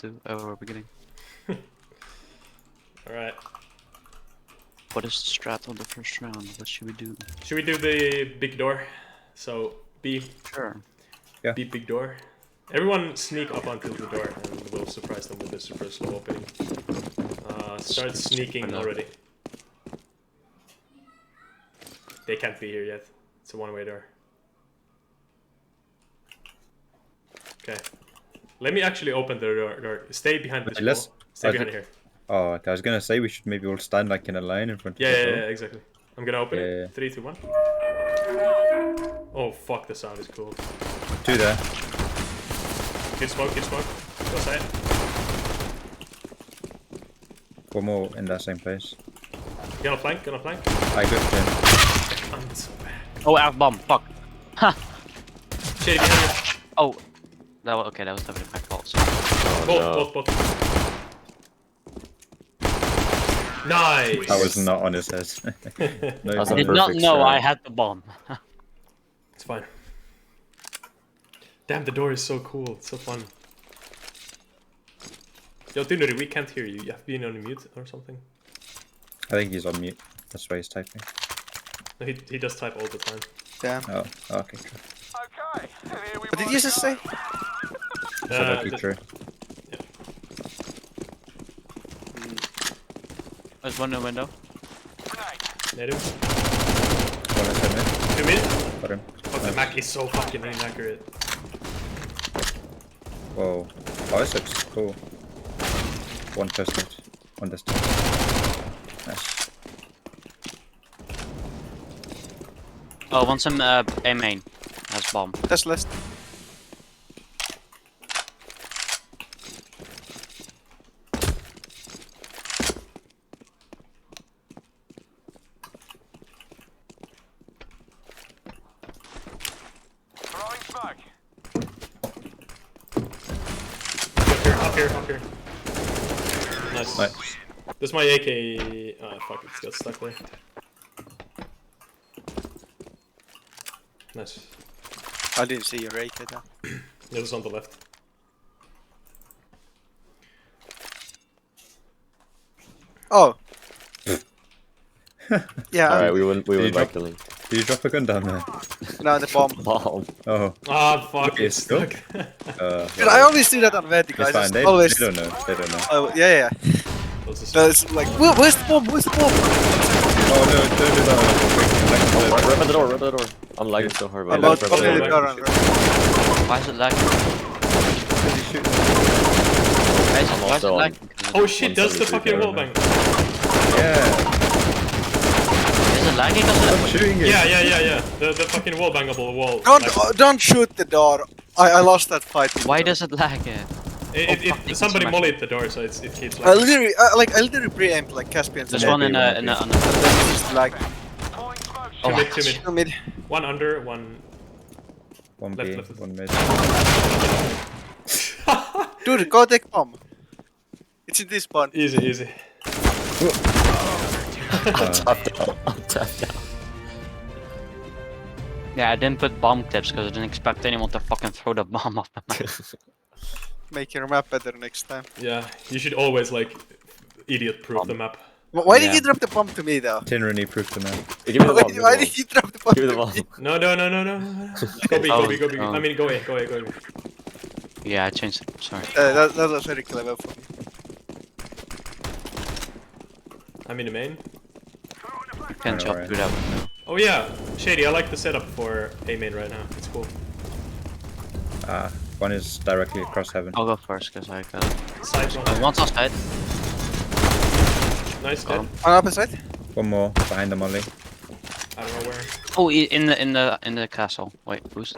round 2 or beginning. Alright. What is the strat on the first round? What should we do? Should we do the big door? So, B. Sure. Yeah. B big door. Everyone sneak up onto the door and we'll surprise them with a super slow opening. Start sneaking already. They can't be here yet. It's a one-way door. Okay. Let me actually open the door. Stay behind this wall. Stay behind here. Oh, I was gonna say we should maybe all stand like in a line in front of the door. Yeah, exactly. I'm gonna open it. 3, 2, 1. Oh fuck, the sound is cool. 2 there. Good smoke, good smoke. Go side. 4 more in that same place. Gonna flank, gonna flank. I got him. I'm so bad. Oh, out of bomb. Fuck. Ha. Shady behind you. Oh. That was okay. That was definitely my fault. So. Both. Nice. That was not on his head. No, I did not know I had the bomb. It's fine. Damn, the door is so cool. It's so fun. Yo, Dunuri, we can't hear you. You have been on mute or something. I think he's on mute. That's why he's typing. No, he does type all the time. Damn. Oh, okay. True. Okay, here we What did you just say? So that'd be true. There's one in the window. Native. One is in there. 2 mid. Got him. Fuck, the Mac is so fucking inaccurate. Whoa. Oh, this looks cool. One first hit. One this time. Nice. Oh, one's in A main. That's bomb. That's last. throwing smoke. Up here. Nice. Nice. This is my AK. Oh fuck, it's got stuck there. Nice. I didn't see your rate there. It was on the left. Oh. Yeah. Alright, we went by drop- killing. Did you drop a gun down there? No, the bomb. Bomb. Oh. Ah fuck, Okay, it's stuck. Dude, I always do that on Vertigo. It's I fine. just They always. don't know. They don't know. Oh, yeah. What's this? So it's like, where's the bomb? Where's the bomb? Oh no! Don't do that. Oh, rip at the door. I'm lagging so hard. I'm but about to rip at the open door. the door on Why is it lagging? I'm Why is it also on. lagging? Oh shit, that's the 173 fucking there, wallbang. Yeah. Is it lagging? Stop shooting it. Yeah. The fucking wallbangable wall. Like, Don't shoot the door. I lost that fight. Why does it lag? somebody mollied the door, so it keeps I like. literally pre-aimed like Caspian. There's Yeah, one in they the won't on Then it's just like, Deploying smoke. Oh, Two mid. no mid. One under, one. One B, Left. one mid. Dude, go take bomb. It's in this spawn. Easy. I'm tapped out. Yeah, I didn't put bomb tips because I didn't expect anyone to fucking throw the bomb off the map. Make your map better next time. Yeah, you should always like idiot-proof the map. Why did Yeah. you drop the bomb to me though? Tinnery proved the man. Give me the bomb. Why did you drop the bomb Give me the to bomb. me? No. Go B. Oh. I mean, go A. Yeah, I changed it. Sorry. That was very clever for me. I'm in the main. You can't jump Alright. through that window. Oh yeah, Shady, I like the setup for A main right now. It's cool. One is directly across heaven. I'll go first because I got it. Side one. One's outside. Nice, Got dead. him. On opposite? One more behind the molly. I don't know where. Oh, in the castle. Wait, who's?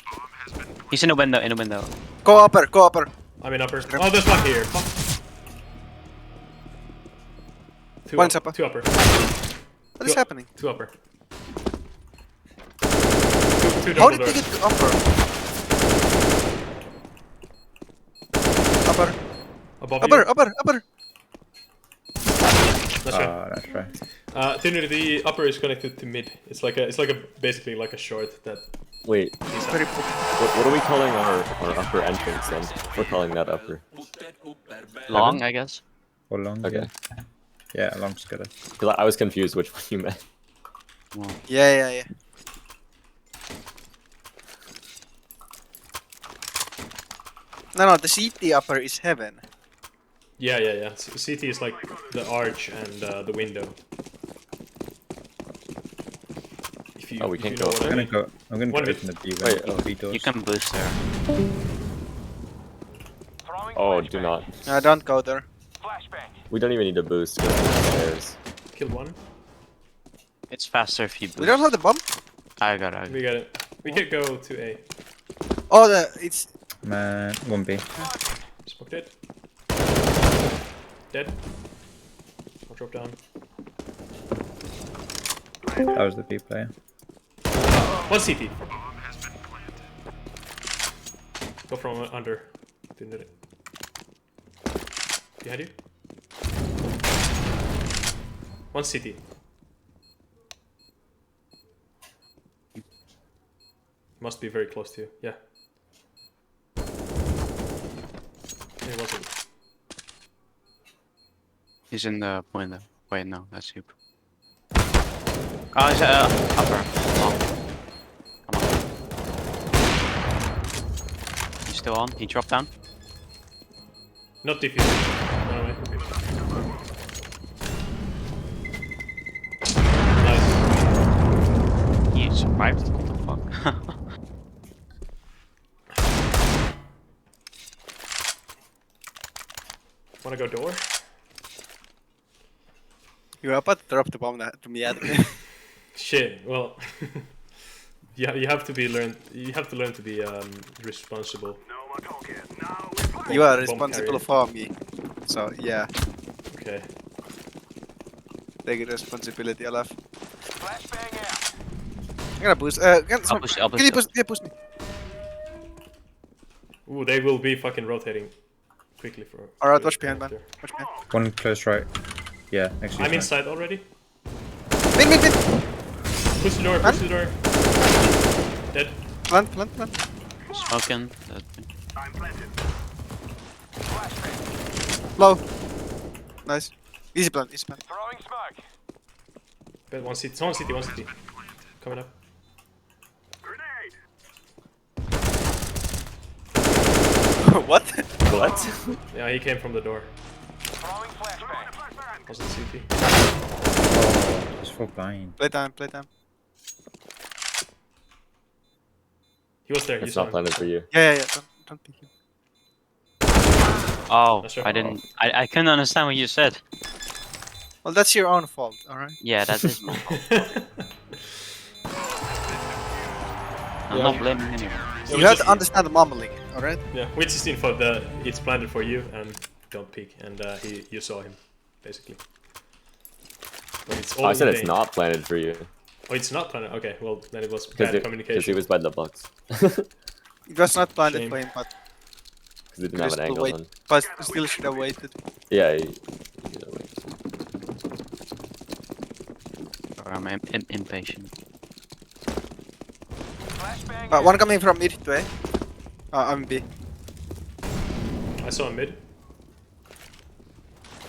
He's in the window. Go upper. I'm in upper. Oh, there's one here. Fuck. One's upper. Two upper. What is happening? Two upper. Two How double did they doors. get to upper? Upper. Above you. Upper. That's right. That's right. The upper is connected to mid. It's like a basically like a short that. Wait, He's Very what are we calling our upper entrance then? We're calling that upper. Long, I guess. Or long. Okay. Yeah, long's good. Because I was confused which one you meant. Yeah. No, the CT upper is heaven. Yeah. CT is like the arch and the window. If you, Oh, we if can't you know go. what I mean. I'm gonna One go bit. open the B Wait, B doors. You can boost there. Throwing Oh, flashbang. do not. No, don't go there. Flashbang. We don't even need to boost because there's stairs. Kill one. It's faster if you boost. We don't have the bomb. I got it. We got it. We could go to A. Oh, it's Man, 1B. Smoked it. Dead. I'll drop down. That was the B player. One CT. Go from under. Didn't hit it. Behind you. One CT. Must be very close to you. Yeah. It wasn't. He's in the window. Wait, no, that's you. Oh, he's upper. Long. Come on. He's still on. He dropped down. Not defused. No way. Nice. He survived. What the fuck? Wanna go door? you're about to drop the bomb to me. Admin. Shit. Well, you have to learn to be responsible. You are Bomb responsible carrier. for me. So yeah, Okay. take responsibility, Olaf. Flashbang out. I'm gonna boost. I'll push it, I'll Can you push push? Yeah, push me. Ooh, they will be fucking rotating quickly for. Alright, for- watch behind, man. after. Watch behind. One close right. Yeah, actually. I'm inside already. Mid. Push the door. Man. Push the door. Dead. Plant. Smoking. Low. Nice. Easy plant. Throwing smoke. Bed one CT. One CT. Coming up. What? What? Yeah, he came from the door. Throwing flashbang. Wasn't CT. Just for blind. Playtime. He was there. You It's saw not him. planted for you. Yeah. Don't pick him. Oh, That's right. I didn't. I couldn't understand what you said. Well, that's your own fault. All right. Yeah, that is my fault. I'm Yeah. not blaming anyone. Yeah, You we have just- to understand the mumbling. All right. Yeah, we just info the it's planted for you and don't peek, and you saw him basically. But it's all I said in it's vain. not planted for you. Oh, it's not planted. Okay, well then it was Because bad communication. he was by the box. It was not planned Shame. for him, but Because he didn't have an Crystal angle wait. then. but still should have waited. Yeah, wait. Or I'm impatient. Flashbang One coming from mid to A. I'm B. I saw him mid.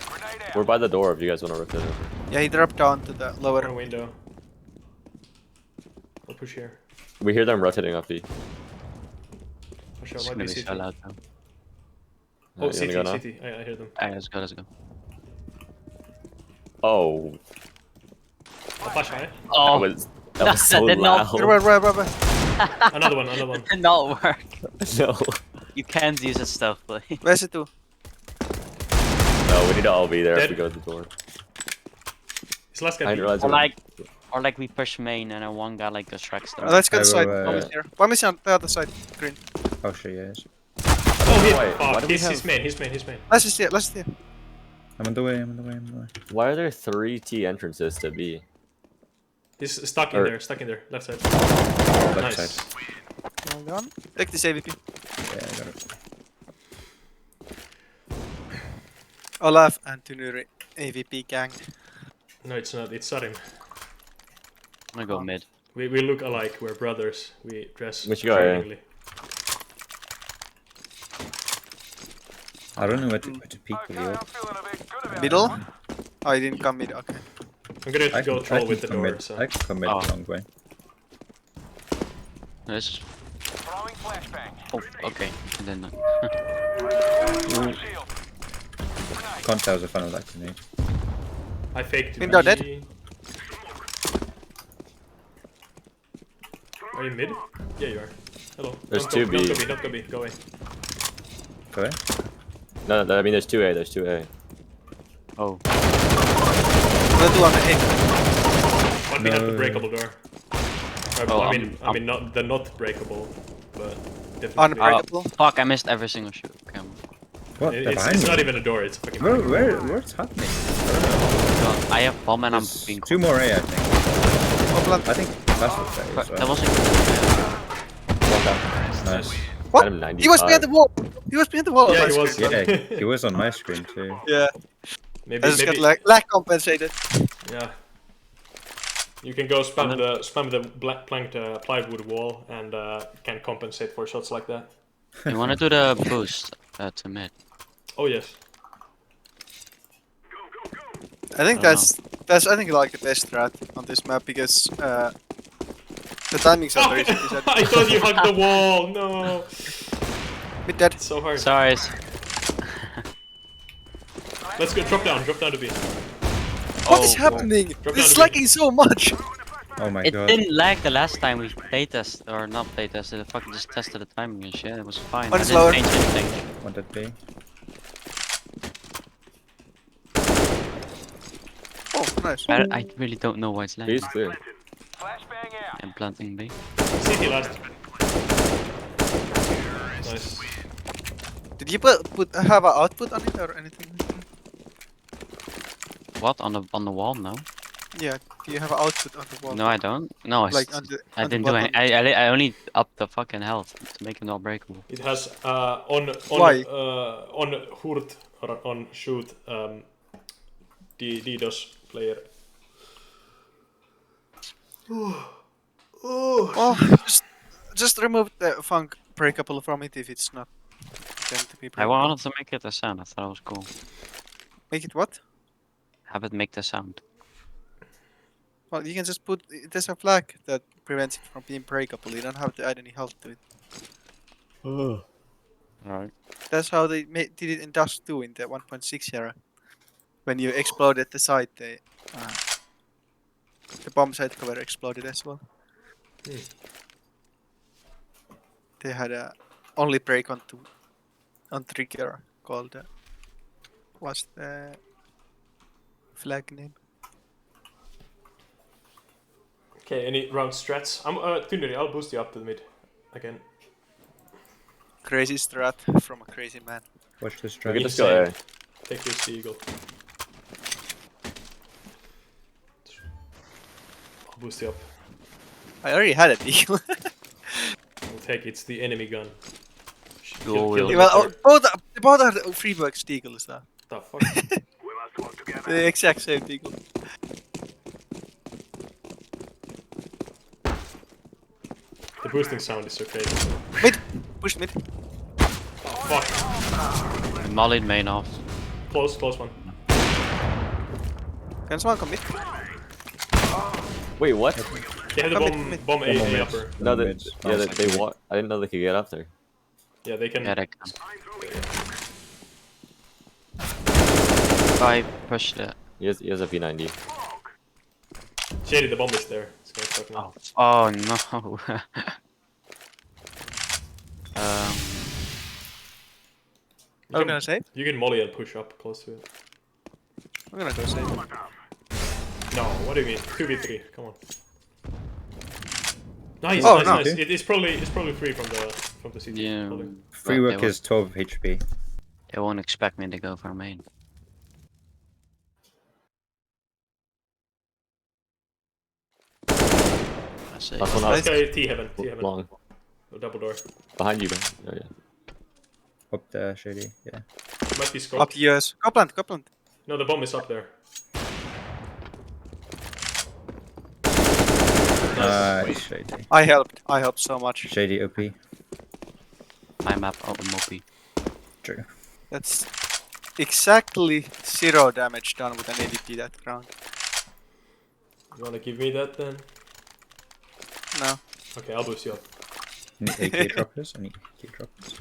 grenade out. We're by the door if you guys want to rotate over. Yeah, he dropped down to the One lower. window. I'll push here. We hear them rotating up B. Watch It's out, gonna might be be so CT. loud though. Oh, You wanna go now? CT. I hear them. Alright, let's go. Oh, I'll flash high. Oh, that was so That did not- loud. Where? Another one. it did not work. No. You can't use it stealthily. Where's it to? No, we need to all be there if Dead. we go to the door. His last I guy. didn't realize Or like we push main and then one guy like distracts them. Let's go to the Wait, side. wait, Bomb wait. is here. Bomb is on the other side. Green. Oh shit, yes. Oh, hit. Wait, why Fuck. do we He's have- main. He's main. Let's just here. I'm on the way. Why are there 3 T entrances to B? He's stuck in Or- there. Left side. Left Nice. side. Hold on. Take this AVP. Yeah, I got it. Olaf and Tunuri AVP gang. No, it's not. It's Sarim. I'm gonna go mid. We look alike. We're brothers. We dress Which guy, yeah? accordingly. I don't know where to peek with Okay, you. I'm feeling a bit good about Middle? this one. Oh, he didn't come mid. Okay. I'm gonna go troll with the door. commit. So I can commit Oh. a long way. This. Throwing flashbang. Oh, okay. And then. Shield. Can't tell if I don't like grenade. I faked. Window dead. Are you mid? Yeah, you are. Hello. There's Don't two go, B. Don't go B. Don't go B. Go away. Go ahead. No, I mean there's 2A. There's 2A. Oh. We'll do on the A. One behind the No. breakable door. Oh, I mean, I'm- not the not breakable, but definitely. Unbreakable. Fuck! I missed every single shoot. Okay. What? They're It's behind me. not even a door. It's a fucking. breakable. Where's happening? I have bomb and I'm There's being. 2 more A, I think. Oh, plant. I think that's what that is. That wasn't. One down. Nice. What? Got him 95. He was behind the wall. He was behind the wall. Yeah, on my he was. screen. Yeah, he was on my screen too. Yeah. Maybe. I just got Maybe. lag compensated. Yeah. You can go spam the planked plywood wall and can compensate for shots like that. You wanna do the boost to mid? Oh yes. I think I that's I think like the best strat on this map because the timings are very easy. I thought you hugged the wall. No. Mid dead. It's so hard. Sorry. Let's go. Drop down to B. What is happening? Drop This is down to lagging so much. Oh my It god. didn't lag the last time we playtest or not playtested. It fucking just tested the timing and shit. It was fine. One I is didn't lower. change anything. Want that B? Oh, nice. I really don't know why it's lagging. B's clear. Flashbang out. I'm planting B. CT last. Nice. Did you have an output on it or anything? What on the wall? No. Yeah. Do you have an output on the wall? No, I don't. No, Like on the I on the didn't do any. bottom. I only upped the fucking health to make it not breakable. It has Why? on hurt or on shoot DDoS player. Oh, just remove the funk breakable from it if it's not intended to be I breakable. wanted to make it a sound. I thought it was cool. Make it what? Have it make the sound. Well, you can just put. There's a flag that prevents it from being breakable. You don't have to add any health to it. Alright. That's how they did it in Dust 2 in the 1.6 era. When you exploded the site, the bomb site cover exploded as well. They had a only break on trigger called. What's the flag name? Okay, any round strats? I'm Tyneri, I'll boost you up to the mid again. Crazy strat from a crazy man. Watch this We track. can just go A. Take this eagle. I'll boost you up. I already had a deal. We'll take it's the enemy gun. Dual Kill wield. him well, with both are the Freebugs deagles, though. the fuck? The exact same deagle. The boosting sound is so crazy. Mid! Push mid. Fuck. Mollied main off. Close one. Can someone come mid? Wait, what? They have the Come mid, bomb Come on, A mid. upper. No, they, Mid. yeah, they walk. I didn't know they could get up there. Yeah, they can. Yeah, they can. I pushed it. He has a P90. Shady, the bomb is there. It's gonna fuck now. Oh no. um. I'm gonna save. You can molly and push up close to it. I'm gonna go save. No, what do you mean? 2v3, come on. Nice, Oh, nice, no. nice. It's probably free from the CT. Yeah. Probably. Free But work they is 12 HP. They won't expect me to go for main. That's it. Last one Let's out. go T heaven. Long. The double door. Behind you, man. Oh, yeah. Up there, Shady. Yeah. Might be Up scoped. the US. Go plant, go plant. No, the bomb is up there. Nice, Shady. I helped so much. Shady OP. I'm up MOP. True. That's exactly 0 damage done with an AVP that round. You wanna give me that then? No. Okay, I'll boost you up. Any AK droppers? Any AK droppers?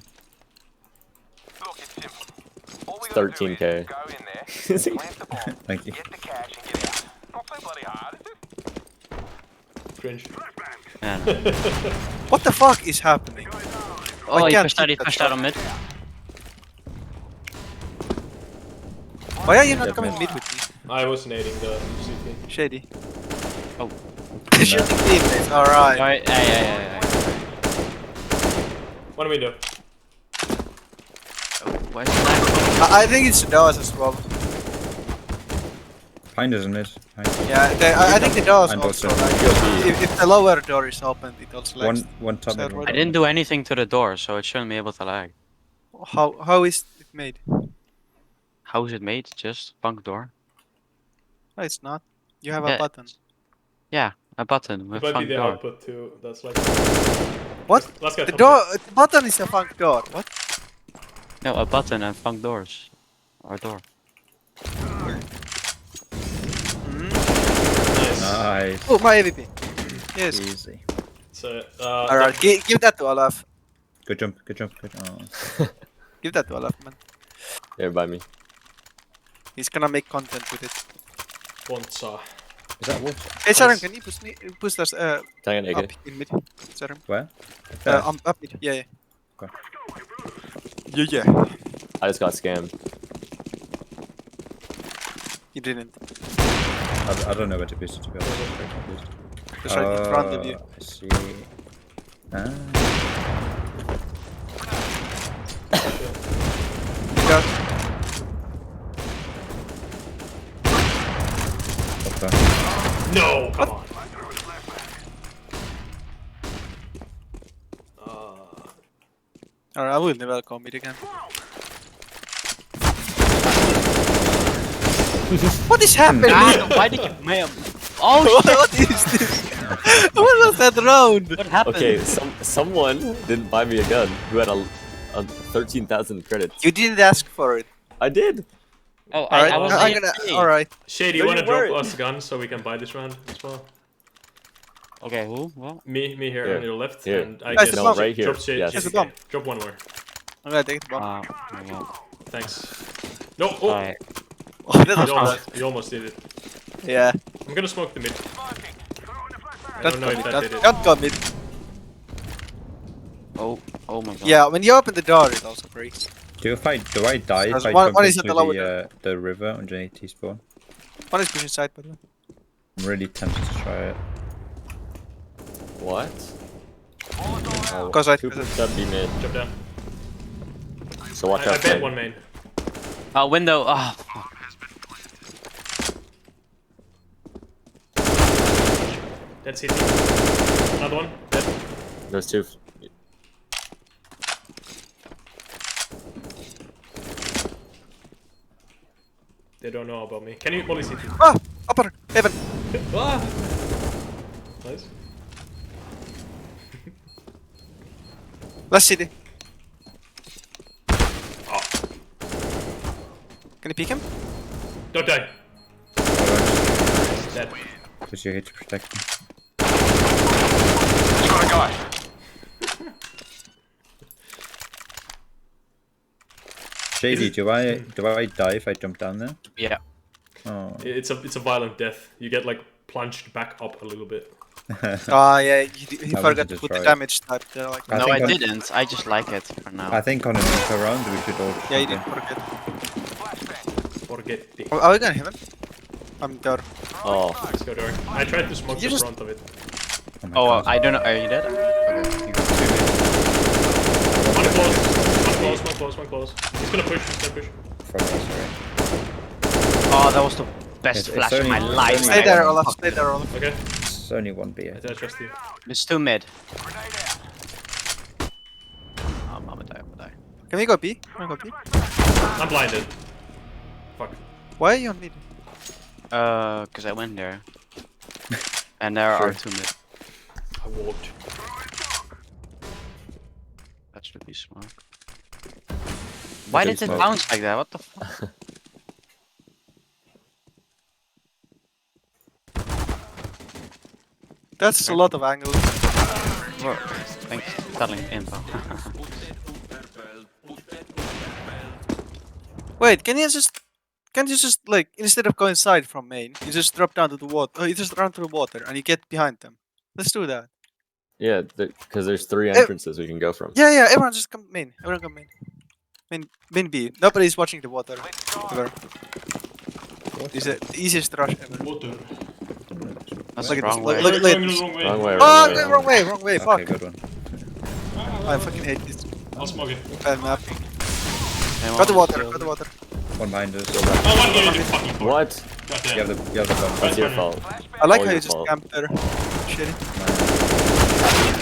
Look, it's simple. All we gotta do 13K. is go in there, plant the bomb, Thank you. get the cash, and get out. Not so bloody hard, is it? Cringe. Yeah, no. What the fuck is happening? Oh, he can't pushed out, hit that pushed shot. out on mid. Why are you not Dead coming mid. mid with me? I was nading the CT. Shady. Oh. Shoot the teammates, alright. Alright, yeah. What do we do? Oh, where's that? I think it's DOS as well. Behind us in mid. Behind. Yeah, I think the DOS And also. also- Like, if the lower door is open, it also lags. One top mid. Server. I didn't do anything to the door, so it shouldn't be able to lag. How is it made? How is it made? Just funk door? No, it's not. You have Yeah. a button. Yeah, a button It with might be funk the door. output too. That's like. What? Let's get The top door, the button is a funk door. What? No, a button and funk doors. Or door. Mm. Nice. Nice. Oh, my AVP. Yes. Easy. So, Alright, give that to Olaf. Good jump. Good jump. Good. Oh. Give that to Olaf, man. There by me. He's gonna make content with it. Bonza. Is that water? Hey, Sharon, Nice. can you push us Can I get up AK? in mid? Sharon. Where? There. Up mid. Yeah. Okay. Yeah. I just got scammed. You didn't. I don't know where to boost it to be honest. I'm very confused. Just right in front of you. I see. Ah. Yeah. Okay. No, come on. Alright, I will never come mid again. What is happening? Why did you... Man. Oh shit! What is this? What was that round? What happened? Okay, someone didn't buy me a gun who had a 13,000 credits. You didn't ask for it. I did. Oh, Alright, I was I'm like, gonna. Alright. Shady, you No, wanna you drop weren't. us guns so we can buy this round as well? Okay, who? What? Me here, Here. on your left, Here. and I Guys, guess the bomb. right here. Drop Shady. Yes. There's a bomb. Drop one more. I'm gonna take the bomb. Yeah. Thanks. No. Oh, Alright. Oh, that was you almost did it. Yeah. I'm gonna smoke the mid. I Don't don't know go if mid. that did it. Don't go mid. Oh my god. Yeah, when you open the door, it also breaks. Do I die if There's I one- jump one is at into the lower the river underneath T-spawn? One is pushing side, by the way. I'm really tempted to try it. What? Oh, Go side. two pushed up B mid. Jump down. So watch I out. bet Fang. one main. Window. Ah. Dead CT. Another one. Dead. There's two. They don't know about me. Can you molly CT? Ah! Upper! Heaven! Ah! Nice. Last city. Oh, Can you peek him? don't die. Dead. Because you're here to protect me. Got a guy. Shady, do I die if I jump down there? Yeah. Oh. It's a violent death. You get like plunged back up a little bit. Ah, yeah, he I forgot wanted to to put try the it. damage type there. Like, I No, think I on- didn't. I just like it for now. I think on a Nico round we should all. yeah, he jump did in. forget. Forget it. Are we gonna heaven? I'm there. Oh, Let's go door. I tried to smoke You the just- front of it. Oh my Oh, God. I don't know. Are you dead? Okay. You got two mid. One close. He's gonna push. From us, right? Oh, that was the best It's flash of only- my it's life. only Stay one. there, Olaf. Stay there, Olaf. Okay, It's only 1B. I trust you. It's two mid. I'm gonna die. Can we go B? Can we go B? I'm blinded. Fuck. Why are you on mid? Cause I went there. And there are two mid. I walked. That should be smart. Why Okay, did it smoke. bounce like that? What the fuck? That's a lot of angles. Bro, thanks for telling info. Wait, can't you just like instead of going side from main, you just drop down to the water? Oh, you just run to the water and you get behind them. Let's do that. Yeah, because there's 3 entrances we can go from. Yeah, everyone just come main. Everyone come main. Main B. Nobody's watching the water. Ever. This is the easiest rush ever. Water. That's Look the at this. wrong way. Look at Going this. the wrong way. Wrong way, Oh, wrong way. wrong way. Okay, Fuck. good one. I fucking hate this I'll smoke it. bad map. Hey, Got the one water. killed. Got the water. One behind us. Oh, one here in the fucking door. What? You Goddamn. have the bomb. That's your fault. I like All how your you just fault. camp there. Shitty.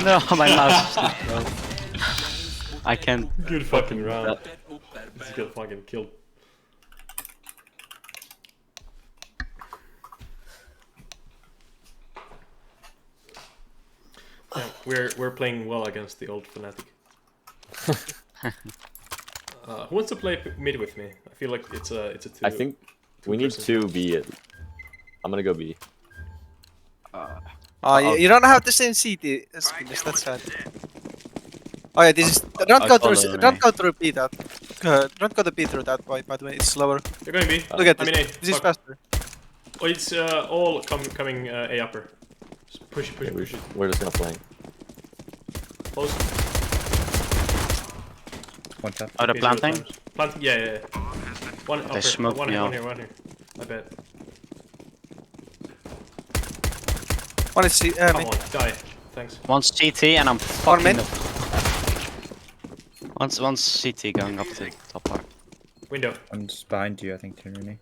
No, my mouse. is not- I can't. Good fucking round. This got fucking killed. Yeah, we're playing well against the old Fnatic. Who wants to play mid with me? I feel like it's a two. I think we need two-person. 2 B. I'm gonna go B. Oh, you don't have the same CT as Venus, that's sad. Oh yeah, this is don't go through follow don't me. go through B that. Don't go to B through that way. By the way, it's slower. They're going B. Look at I this. mean A. This is Fuck. faster. Oh, it's all coming A upper. Just push it, push Okay, it, push it. we're just gonna flank. Close. One tap. Oh, the Okay, planting? zero times. Planting, yeah. One upper. smoked One me here, out. one here, one here. I bet. One is C. Come Main. on, die. Thanks. Once CT and I'm One fucking. main. Once CT going up to the top part. Window. One's behind you, I think, Rooney.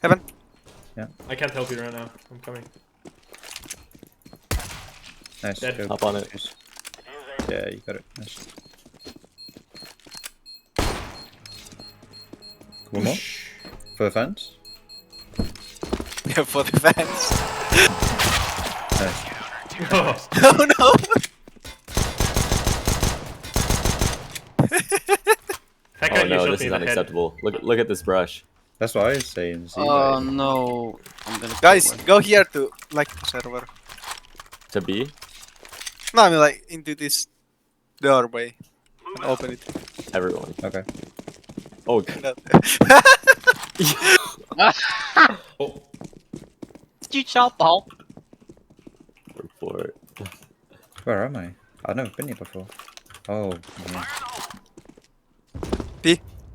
Heaven. I can't help you right now. I'm coming. Nice. Dead. Go. Up on it. Yeah, you got it. Nice. One more? For the fans? Yeah, for the fans. Nice. Oh no! That guy Oh you no, shot this me is in the head. unacceptable. Look at this brush. That's what I was saying. See, Oh like, no. I'm gonna. Guys, go here to like server. To B? No, I mean like into this doorway and open it. Everyone. okay. Oh, Oh, Did you chop the hole? go for it. Where am I? I've never been here before. Oh, yeah.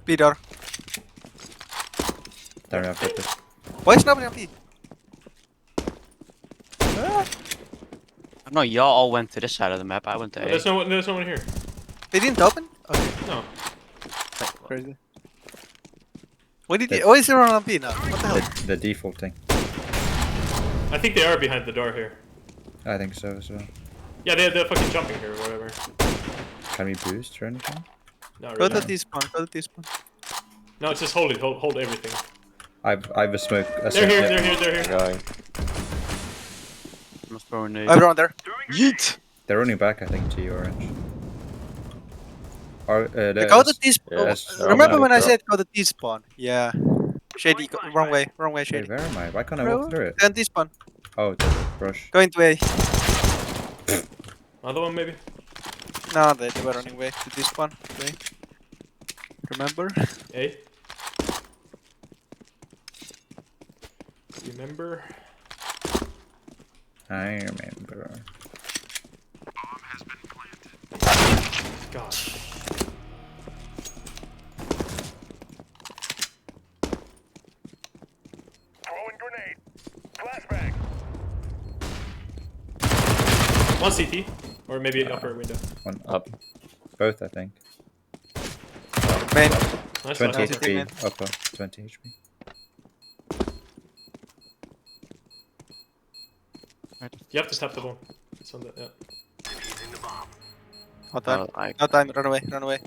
B door. There I've got this. Why is nobody on B? No, y'all all went to this side of the map. I went to A. there's no one here. They didn't open? Okay, No. crazy. Why is everyone on B now? What the hell? The defaulting. I think they are behind the door here. I think so as well. Yeah, they're fucking jumping here or whatever. Can we boost or anything? Not Go really. to T-spawn, go to T-spawn. No, just hold it. Hold everything. I've a smoke. They're here. They're here. They're here. Going. I'm throwing a. Everyone there. Yeet! They're running back, I think, to you, Orange. Or, Go to T-spawn. Yes, Remember when I go. said go to T-spawn? Yeah. Shady, wrong way, Wait, Shady. where am I? Why can't I Bro, walk through it? Go on T-spawn. Oh, the brush. Go into A. Another one maybe. No, they were running away to T-spawn. Okay. Remember? A. Remember? I remember. God. Throwing grenade. Flashbang. One CT. Or maybe upper window. One Up. Both, I think. Main. Nice 20 one. HP. man. HP. Upper. 20 HP. You have to tap the bomb. It's on the, yeah. No time. I No time. Run away. Run away.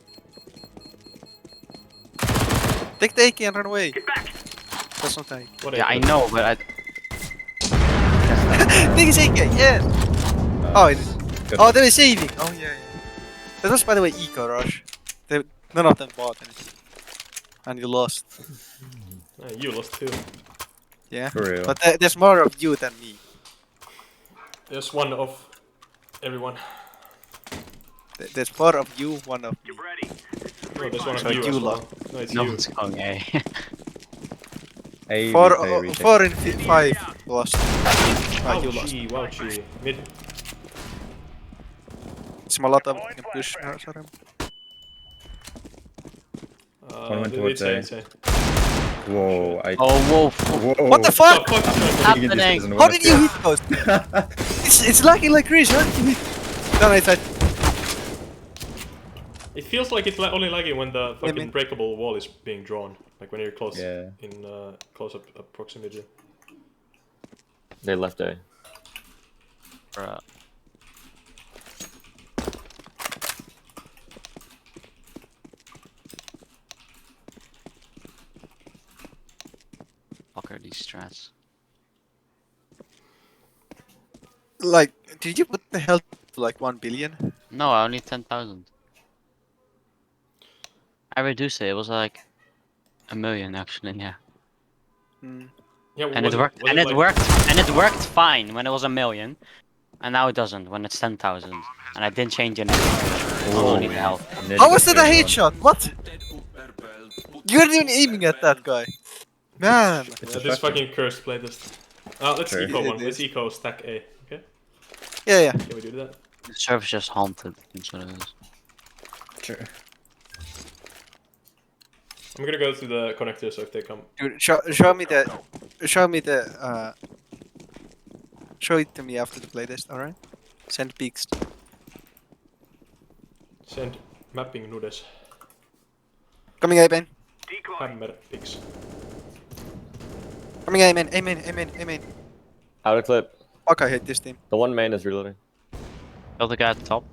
Take the AK and run away. That's not time. What yeah, A? I know, but I. Take his AK. Yes. Oh, it is. Good. Oh, they were saving. Oh, yeah, yeah. That was, by the way, Eco Rush. None of them bought anything. And you lost. You lost too. Yeah. For real. But there's more of you than me. There's one of everyone. There's four of you, one of me. No, there's one of So you you as well. lost. No, it's No you. one's going A. A Four, replay, retake. 4 in 5 lost. Ah, you lost. Ouchie, wouchie. Mid. It's Molotov can push. Sorry. One went towards A. It's A. Whoa, I. Oh, whoa. Whoa. What the fuck? What the fuck? Happening? How did you hit those? it's lagging like crazy. How did you hit? No, it's like It feels like it's only lagging when the fucking man. breakable wall is being drawn. Like when you're close Yeah. in close up proximity. They left A. Bruh. Fuck are these strats? like. Did you put the health to like 1 billion? No, only 10,000. I reduced it. It was like 1 million actually. Yeah. Hmm. Yeah, And it worked. And it worked. And it worked fine when it was 1 million. And now it doesn't when it's 10,000. And I didn't change anything. Only the health. How was that a headshot? What? You weren't even aiming at that guy. Man. This fucking cursed playtest. Let's Sure. eco one. It Let's is. eco stack A. Okay? Yeah, yeah. Can we do that? The server's just haunted. That's what it is. Sure. I'm gonna go to the connector so if they come. Dude, show me the. Show it to me after the playtest. All right. Send peaks. Send mapping nudes. Coming A main. Hammer pics. Coming A main. A main. A main. A main. Out of clip. Fuck! I hate this team. The one main is reloading. Kill the guy at the top.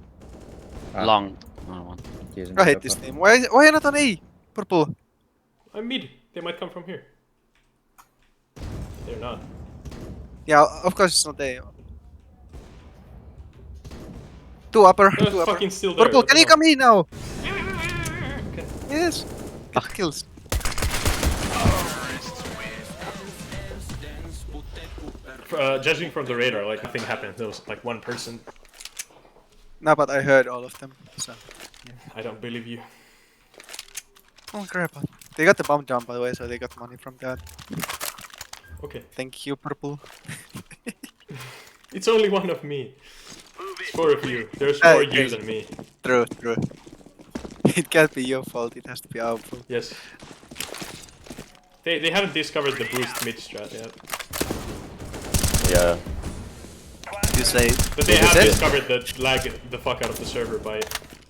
Ah. Long. Another one. He isn't I hate up this on- team. Why are you not on A? Purple. I'm mid. They might come from here. They're not. Yeah, of course it's not A. Two upper. They're Two upper. fucking still there. Purple, what the can you hell? come here now? Okay. Yes. Get kills. Judging from the radar, like nothing happened. There was like one person. No, but I heard all of them. So. I don't believe you. Oh crap. They got the bomb jump by the way, so they got money from that. Okay. Thank you, Purple. It's only one of me. It's four of you. There's Hey, more you hey. than me. True, true. It can't be your fault, it has to be our fault. Yes. They haven't discovered the boost mid strat yet. Yeah. You say. But they Is have it? discovered that lag the fuck out of the server by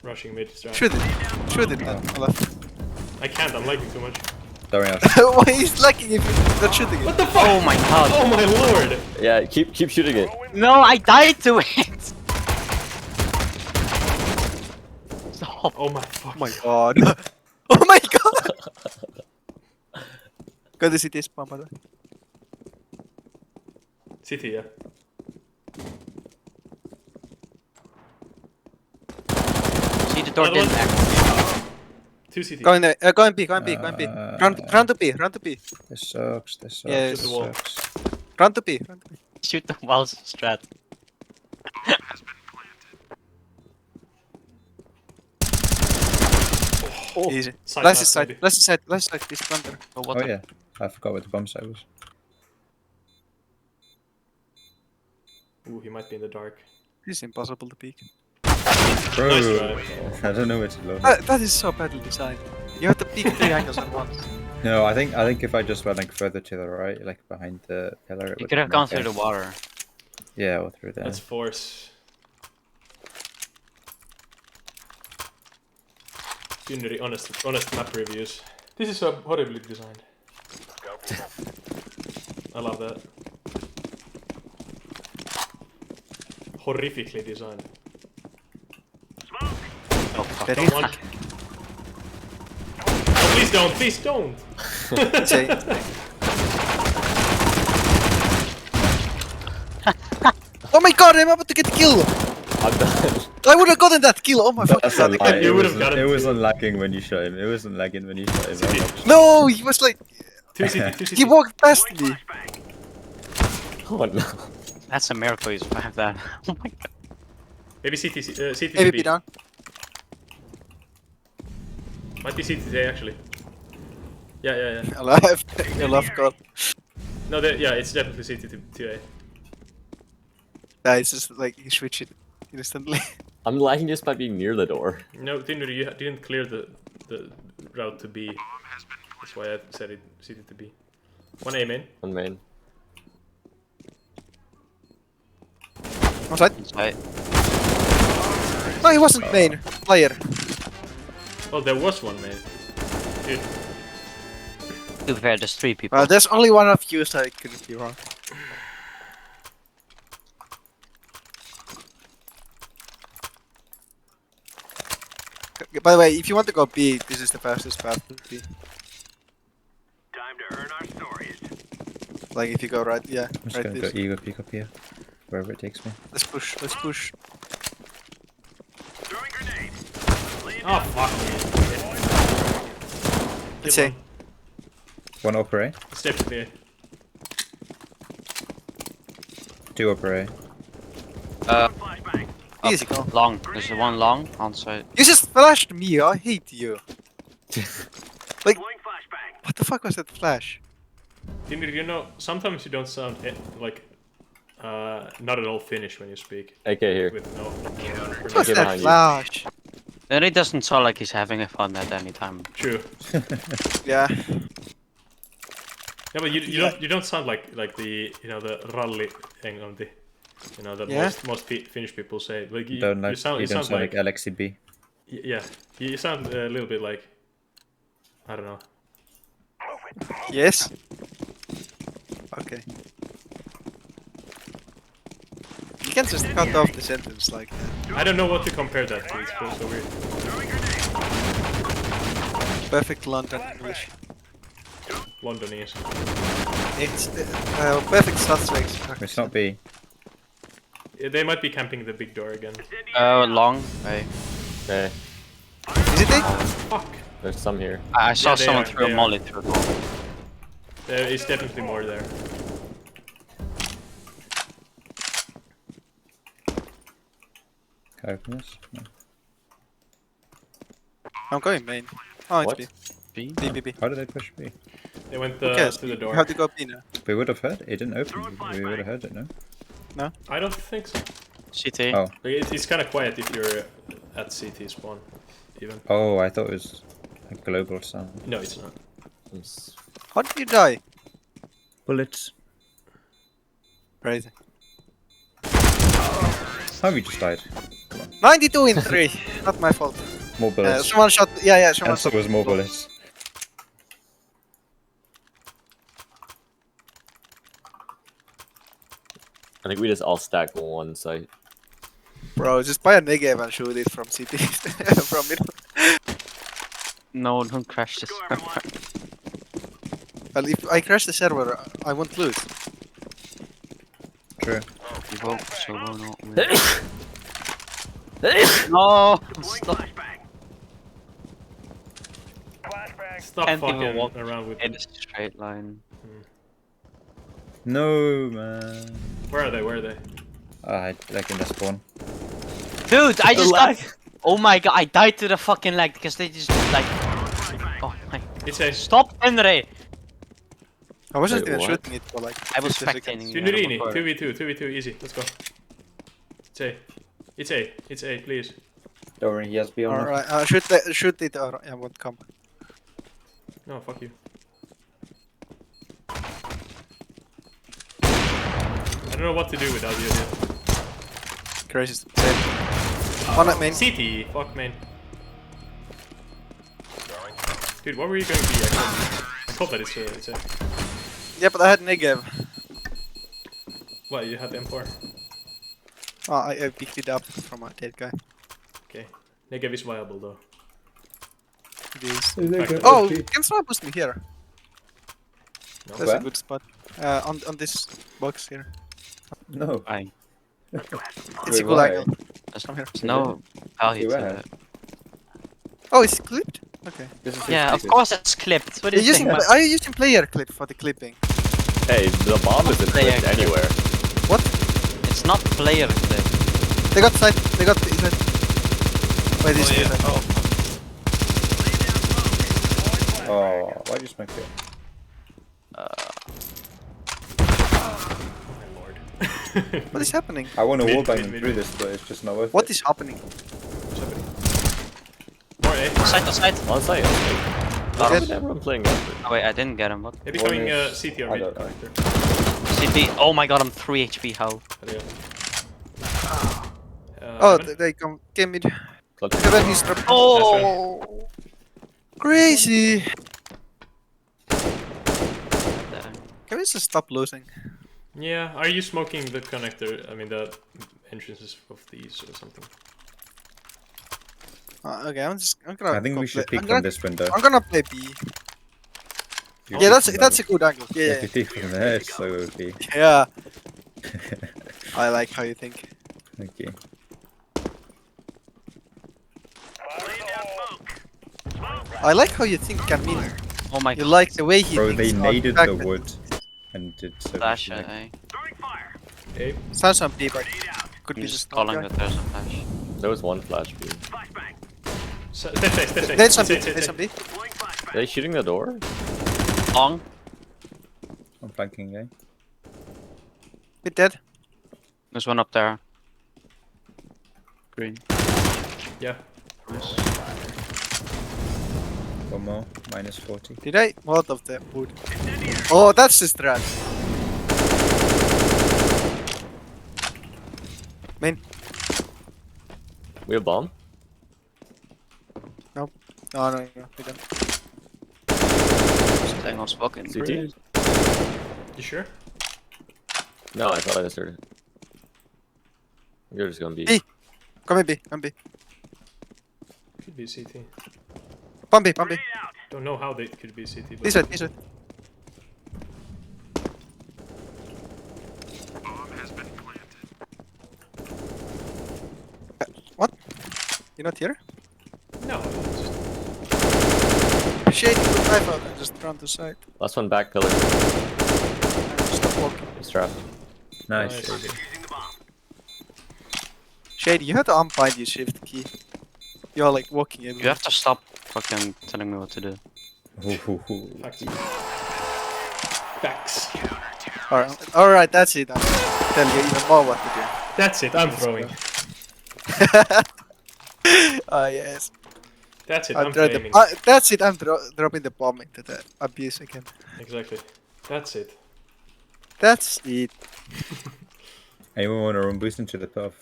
rushing mid strat. Shoot it. Shoot it then. Olaf. I can't, I'm lagging too much. Sorry, I was- Why he's lagging if you're not shooting it? What the fuck? Oh my god. Oh my lord! Yeah, keep shooting it. No, I died to it. Stop. Oh my fuck. Oh my god. Oh my god! Go to city spawn by the way. City, yeah. See the door Another didn't one? act. Two CT. Go in there. Go in B, go in B, go in B. Run to B, run to B. This sucks, this sucks, Yeah, this the wall. sucks. Run to B, run to B. Shoot the walls strat. Easy. Side Last last, side, maybe. last side, last side, this planter. Oh, what Oh the- yeah, I forgot what the bomb site was. Ooh, he might be in the dark. It's impossible to peek. Bro, Nice try. I don't know where to look. That is so badly designed. You have to peek 3 angles at once. No, I think if I just went like further to the right, like behind the pillar, it You would could have make gone through the sense. water. Yeah, or through there. That's force. Very honest map reviews. This is so horribly designed. I love that. Horrifically designed. Oh fuck. Very Someone. Oh, please don't! Please don't! Say, Oh my god, I'm about to get a kill! I'm done. I would have gotten that kill! Oh my fucking That's a god, lie. again. You It would've was, gotten it was two. unlagging when you shot him. It wasn't lagging when you shot him. that much. No, he was like... 2 CT, 2 CT. He walked past me. Oh no. That's a miracle you survived that. Oh my god. Maybe CT, CT AVP B. down. Might be CT A actually. Yeah. Alive. I love god. No, yeah, it's definitely CT to A. Yeah, it's just like you switch it instantly. I'm lagging just by being near the door. No, Tinder, you didn't clear the route to B. That's why I said it CT to B. 1 A main. On main. One side. Inside. No, he wasn't main. Player. Oh, there was 1 main. Dude, To be fair, there's 3 people. Well, there's only one of you, so I couldn't be wrong. By the way, if you want to go B, this is the fastest path to B. Time to earn our stories. Like if you go right, yeah, I'm just right gonna this. go ego pick up here. Wherever it takes me. Let's push, let's push. Throwing grenade. oh fuck. Let's Get say, One upper A. It's definitely A. 2 upper A. Flashbang. easy go. Long. There's the one long on side. You just flashed me, I hate you. Like, Deploying flashbang. what the fuck was that flash? Tinder, you know, sometimes you don't sound like not at all Finnish when you speak. AK here. With no. What was Okay, that behind you. flash? Then it doesn't sound like he's having a fun at any time. True. Yeah. Yeah, but you don't sound like the the rally englanti. You know that Yeah? most Finnish people say. Like you, Don't like, you sound don't sound like Alexi B. yeah. You sound a little bit like I don't know. Yes. Okay. You can't just cut off the sentence like that. I don't know what to compare that to. It's so weird. Perfect London English. Londonese. It's perfect Sussex. It's not B. They might be camping the big door again. Long. Hey. Okay. Is it it? Fuck. There's some here. I saw Yeah, they someone are, throw they a are. molly through the wall. There is definitely more there. Can I open this? No. I'm going main. Oh, it's What? B. B? B, B, B. How did I push B? They went Who cares? to the You door. have to go B now. We would have heard it. It didn't open. We would have heard it, no? I don't think so. CT. Oh. It's kind of quiet if you're at CT spawn, even. Oh, I thought it was a global sound. No, it's not. How did you die? Bullets. Crazy. How have you just died? 92 in 3. Not my fault. More bullets. Someone shot. Yeah, someone And so shot. was more bullets. I think we just all stack one site. Bro, just buy a Negev and shoot it from CT. From middle. No, don't crash this. Well, if I crash the server, I won't lose. True. You won't, so will not win. No! Stop. Flashbang. Stop Can't even fucking walk around with. in a straight line. No, man. Where are they? Where are they? I like in the spawn. Dude, I just died! Oh my god, I died to the fucking lag because they just like... Oh my... It's a Stop, Henry! I wasn't Wait, even what? shooting it for like. I was 50 spectating seconds. you. Tunurini. 2v2, easy. Let's go. It's A, please. Don't worry, he has B on. Alright, shoot it or I won't come. No, fuck you. I don't know what to do without you. Crazy. Same. On at main. CT, fuck man. Dude, what were you going to be? I thought that it's a. Yeah, but I had Negev. What, you had M4? Oh, I picked it up from a dead guy. Okay. Negev is viable though. It is. Fact, Oh, can someone boost me here? No. That's Where? a good spot. On this box here. No. Fine. It's a Wait, cool why? angle. There's no value Wait, to where? it. Oh, it's clipped? Okay. This is Yeah, of stupid. course it's clipped. What do you think? Are you using player clip for the clipping? Hey, the bomb isn't Player clipped clip. anywhere. What? It's not player clip. They got side. They got side. Wait, this is side. Oh, why did you smoke it? My lord. What is happening? I want to Mid, wallbang mid, them mid, through mid. this, but it's just not worth What it. is happening? More A. Side to side. On site. Got him. Everyone playing after. Oh wait, I didn't get him. What? Maybe One coming is- CT or I mid don't know. connector. CT. Oh my god, I'm 3 HP. How? Yeah. Oh, Heaven? they came mid. Clutch. Heaven is dropped. Oh! Crazy! There. Can we just stop losing? Yeah, are you smoking the connector? I mean, the entrances of these or something? Okay, I'm gonna. I think go we should play- peek from this window. I'm gonna play B. You Yeah, peek from that's a that. good angle. If Yeah, you peek from there, it's so OP. yeah. I like how you think. Okay. I like how you think, Camille. Oh my You god. like the way he Bro, thinks. they about naded fact the that- wood and did so Flash much, it, like, eh? A. Sounds on B, but could be He's just calling one guy. that there's a flash. There was one flash B. There's some B. There's some B. Are they shooting the door? Long. I'm flanking, eh? Bit dead. There's one up there. Green. Yeah. Nice. One more, minus 40. Did I? What of the wood? Oh, that's the strat. Main. We have bomb? No, no, we don't. Staying on spoken. CT? You sure? No, I thought I just heard it. You're just gonna be. B. Come in B. Come B. Could be CT. Pump B. Pump B. Don't know how they could be CT, but This side. This side. What? You're not here? no. It's just... Shady, put knife out and just run to side. Last one back pillar. Stop walking. It's trapped. Nice. Nice. Shady. Shady, you have to unbind your shift key. You're like walking everywhere. You have to stop fucking telling me what to do. Facts. Facts. Alright, that's it. I'll tell you even more what to do. That's it, I'm throwing. Ah, yes. That's it, I'm I'm trying flaming. that's it, I'm dropping the bomb into the abuse again. Exactly. That's it. That's it. Anyone want to run boost into the path?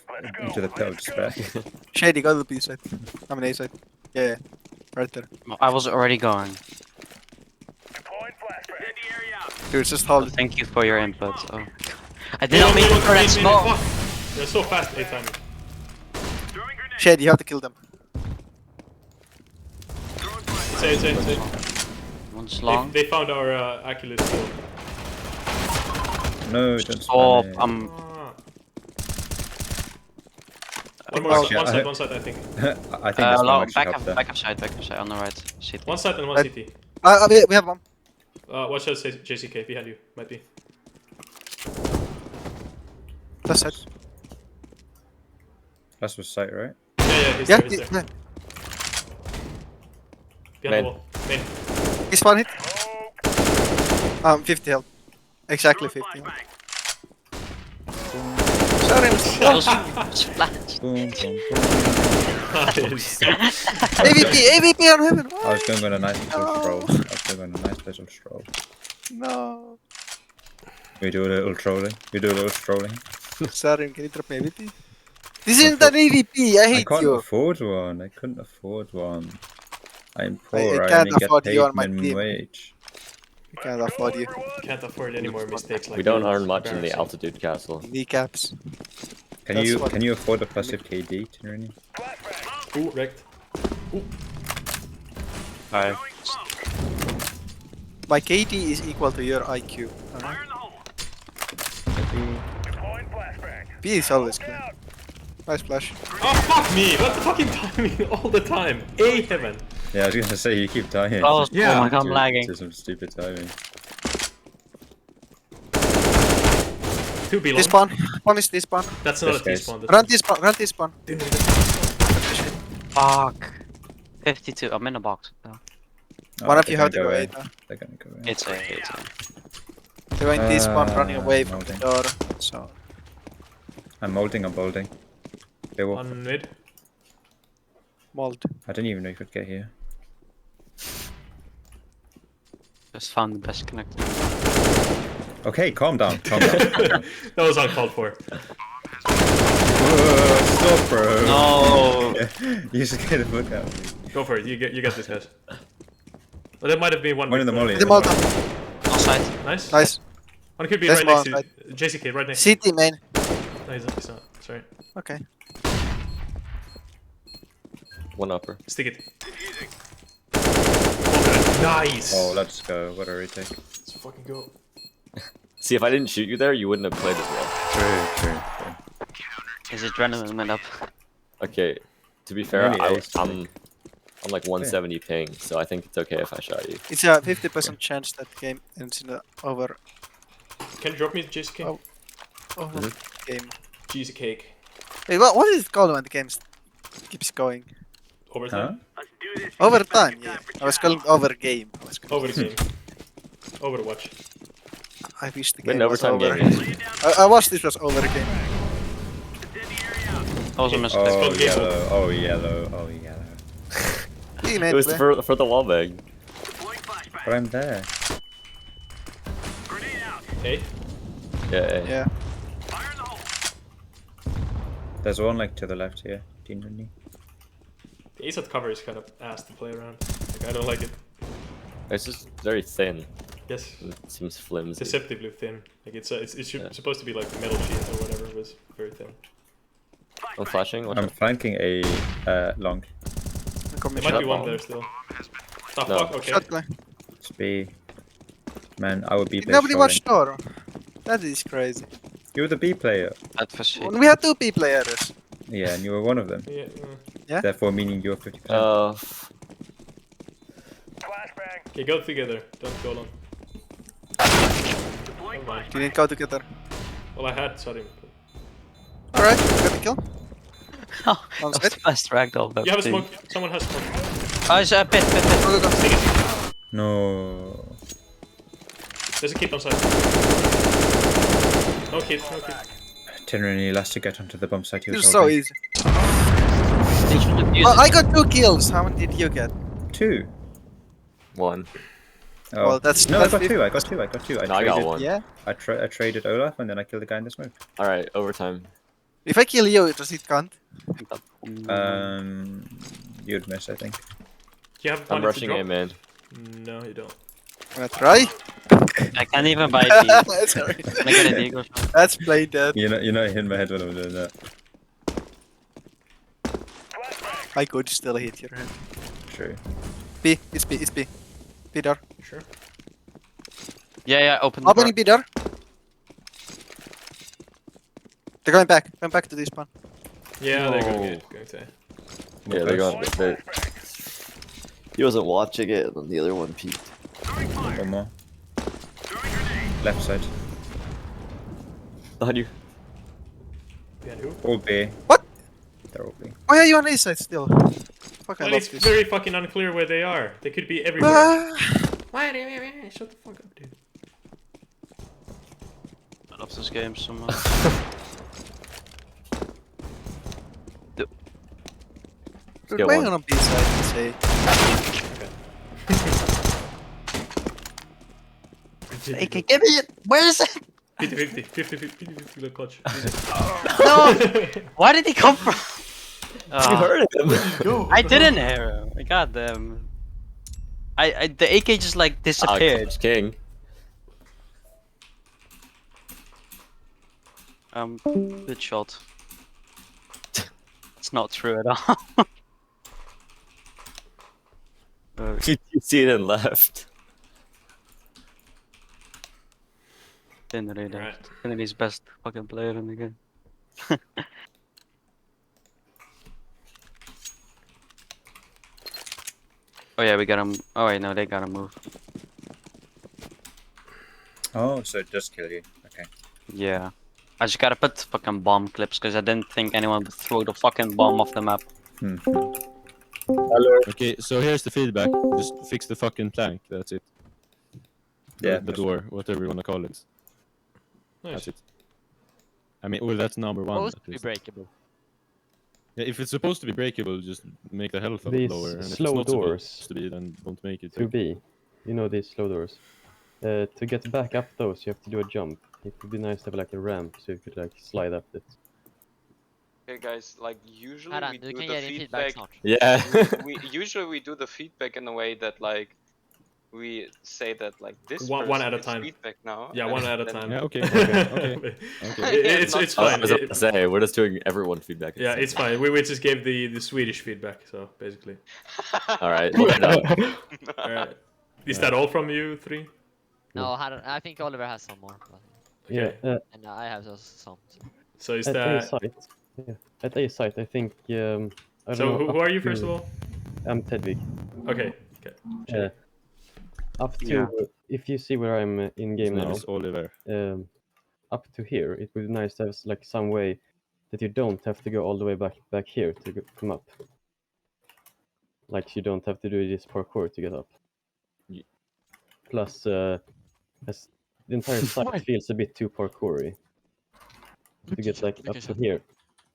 Into the path of despair? Shady, go to the B side. I'm an A side. Yeah, right there. I was already going. Dude, just hold it. Thank you for your input. Oh. I did not mean for that smoke. Fuck. They're so fast, A timing. Shady, you have to kill them. It's A. One's long. They found our Achilles heel. No, don't Stop. spam it. One Oh, more, yeah, one side, I think. I think that's Long, one actually helped there. back of side on the right. CT. One side and one Right. CT. We have one. Watch out, JCK, behind you. Might be. That's it. Last was sight, right? Yeah, he's Yeah, there, he's there. Behind the wall. Main. He's one hit. 50 health. Exactly 50 health. Sorry, That was splashed. Boom, boom, boom. Nice. AVP on heaven. I was going on a nice little No. stroll. I was going on a nice little stroll. No. We do a little trolling. We do a little strolling. Sorry, can you drop me AVP? This isn't an AVP. I I hate can't you. afford one. I couldn't afford one. I'm I poor. I, can't only get afford you paid on my minimum team. wage. I can't afford you. Can't afford any more mistakes like We don't yours. earn much in the Embarrassing. altitude castle. Kneecaps. Can That's you what- can you afford a passive KD, Tyranny? Ooh, wrecked. Alright. My KD is equal to your IQ. Alright? Maybe. Deploying flashbang. B is always clear. Nice flash. Oh fuck me! What the fucking timing all the time? A heaven. Yeah, I was gonna say you keep dying. Oh, Yeah. oh my god, I'm to- lagging. To some stupid timing. 2 B long. T-spawn. One is T-spawn. That's not This a guy's- T-spawn. Run T-spawn. Run T-spawn. Fuck. 52. I'm in a box. No. Oh, One of they're you have to gonna go away. A now. They're gonna go away. It's a. They're going T-spawn, running away from the molding. door. So I'm molding, I'm molding. They will. On mid. mold. I didn't even know you could get here. Just found the best connector. Okay, calm down, calm down. That was uncalled for. Stop, bro. No. You scared the fuck out of me. Go for it. You get this, guys. Well, there might have been one. One in the molly. The mold. Outside. Nice. Nice. One could be There's right next one, to JCK. Right next. CT main. No, he's not. Sorry. Okay. One upper. Stick it. Okay. Nice. Oh, let's go. What a retake. Let's fucking go. See, if I didn't shoot you there, you wouldn't have played as well. True. His adrenaline went up. Okay, to be fair, Maybe I'm like 170 ping, so I think it's okay if I shot you. It's a 50% chance that game ends in the over Can you drop me JCK? Oh. over game. JCK. Wait, what is it called when the game keeps going? Overtime. Overtime, yeah. I was calling over game. Over the game. Overwatch. I wish the Been game an was overtime over. game. I wish this was over game. That was a mistake. Oh, called game yellow. Oh, yellow. Oh, yellow. Team It was play. for the wall bag. But I'm there. Hey. Yeah. Yeah. There's one like to the left here. Dean. The ace at cover is kind of ass to play around. Like, I don't like it. It's just very thin. Yes. It seems flimsy. Deceptively thin. Like it's supposed to be like metal sheet or whatever. It was very thin. I'm flashing. Watch I'm out. flanking a long. There might be one there still. Oh No. fuck. Okay. Shot play. It's B. Man, I would be player. Nobody watched door. That is crazy. You were the B player. That was shit. We had two B players. Yeah, and you were one of them. Yeah. Therefore, meaning you're 50%. Okay, go together. Don't go alone. Never mind. Didn't go together. Well, I had Sarim. Alright, got the kill. Oh, On that was the best ragdoll I've You have a seen. smoke. Someone has smoke. Oh, it's a pit. Go, go, go. No. There's a kid on side. No kid. No kid. Tyranny last to get onto the bomb site. He It was was so holding. easy. They should have used Well, it. I got 2 kills. How many did you get? 2. One. Oh. Well, that's- no, that's I got 2. I got 2. I got 2. No, I got traded- one. Yeah. I traded Olaf and then I killed the guy in the smoke. All right, overtime. If I kill you, does it count? You'd miss, I think. Do you have I'm one to rushing drop? A man. No, you don't. Wanna try? I can't even buy D. Sorry. Can I get a Deagle shot? Let's play that. You're not hitting my head when I'm doing that. I could still hit your head. True. B, it's B, it's B. B door. Sure. Yeah, open the door. Opening B door. They're going back to this spawn. Yeah, they're No. going to. Yeah, they're going. He wasn't watching it, and the other one peeked. One more. Left side. Behind you. Behind who? All B. What? They're all B. Why are you on A side still? Fuck, I Well, love it's this. very fucking unclear where they are. They could be everywhere. Ah, Shut the fuck up, dude. I love this game so much. we're get playing one. on B side, say. Hey, give me it! Where is it? 50-50 look clutch. No! Where did he come from? You Oh, heard him. I didn't hear him. God damn. The AK just like disappeared. Clutch King. Good shot. It's not true at all. You see it and left. Didn't really. Alright. Didn't he's best fucking player in the game. Oh yeah, we gotta. Oh wait, no, they gotta move. Oh, so it just kill you. Okay. Yeah. I just gotta put fucking bomb clips because I didn't think anyone would throw the fucking bomb off the map. Okay, so here's the feedback. Just fix the fucking plank. That's it. Yeah. The door, whatever you wanna call it. Nice. That's it. I mean, well, that's number one. Supposed At to be least. breakable. Yeah, if it's supposed to be breakable, just make the health a lot These lower. And if it's slow not doors supposed to be, then don't make it. to be, you know these slow doors. To get back up those, you have to do a jump. It would be nice to have like a ramp so you could like slide up it. Okay, guys. Like usually Haran, we du do kan the ge din feedback feedback. snart. Yeah. we usually we do the feedback in a way that like we say that like this One person at a gets time. feedback now. Yeah, and one at a then- time. Yeah, okay, okay. It's I fine. was about to say, we're just doing everyone feedback. at the Yeah, same it's time. fine. We just gave the Swedish feedback, so basically. All right, well done. Alright. Is that all from you three? No, Haran, I think Oliver has some more. But, Okay. Yeah, and I have some. So. So is at a that site. Yeah, at a site, I think. I don't so? know, Who up are you to- first of all? I'm Tedvig. Okay. Okay. Up to Yeah. if you see where I'm in His game name now, is Oliver. up to here, it would be nice to have like some way that you don't have to go all the way back here to come up. Like you don't have to do this parkour to get up. Ye- Plus, as the entire site feels a bit too parkoury. To get like up to here,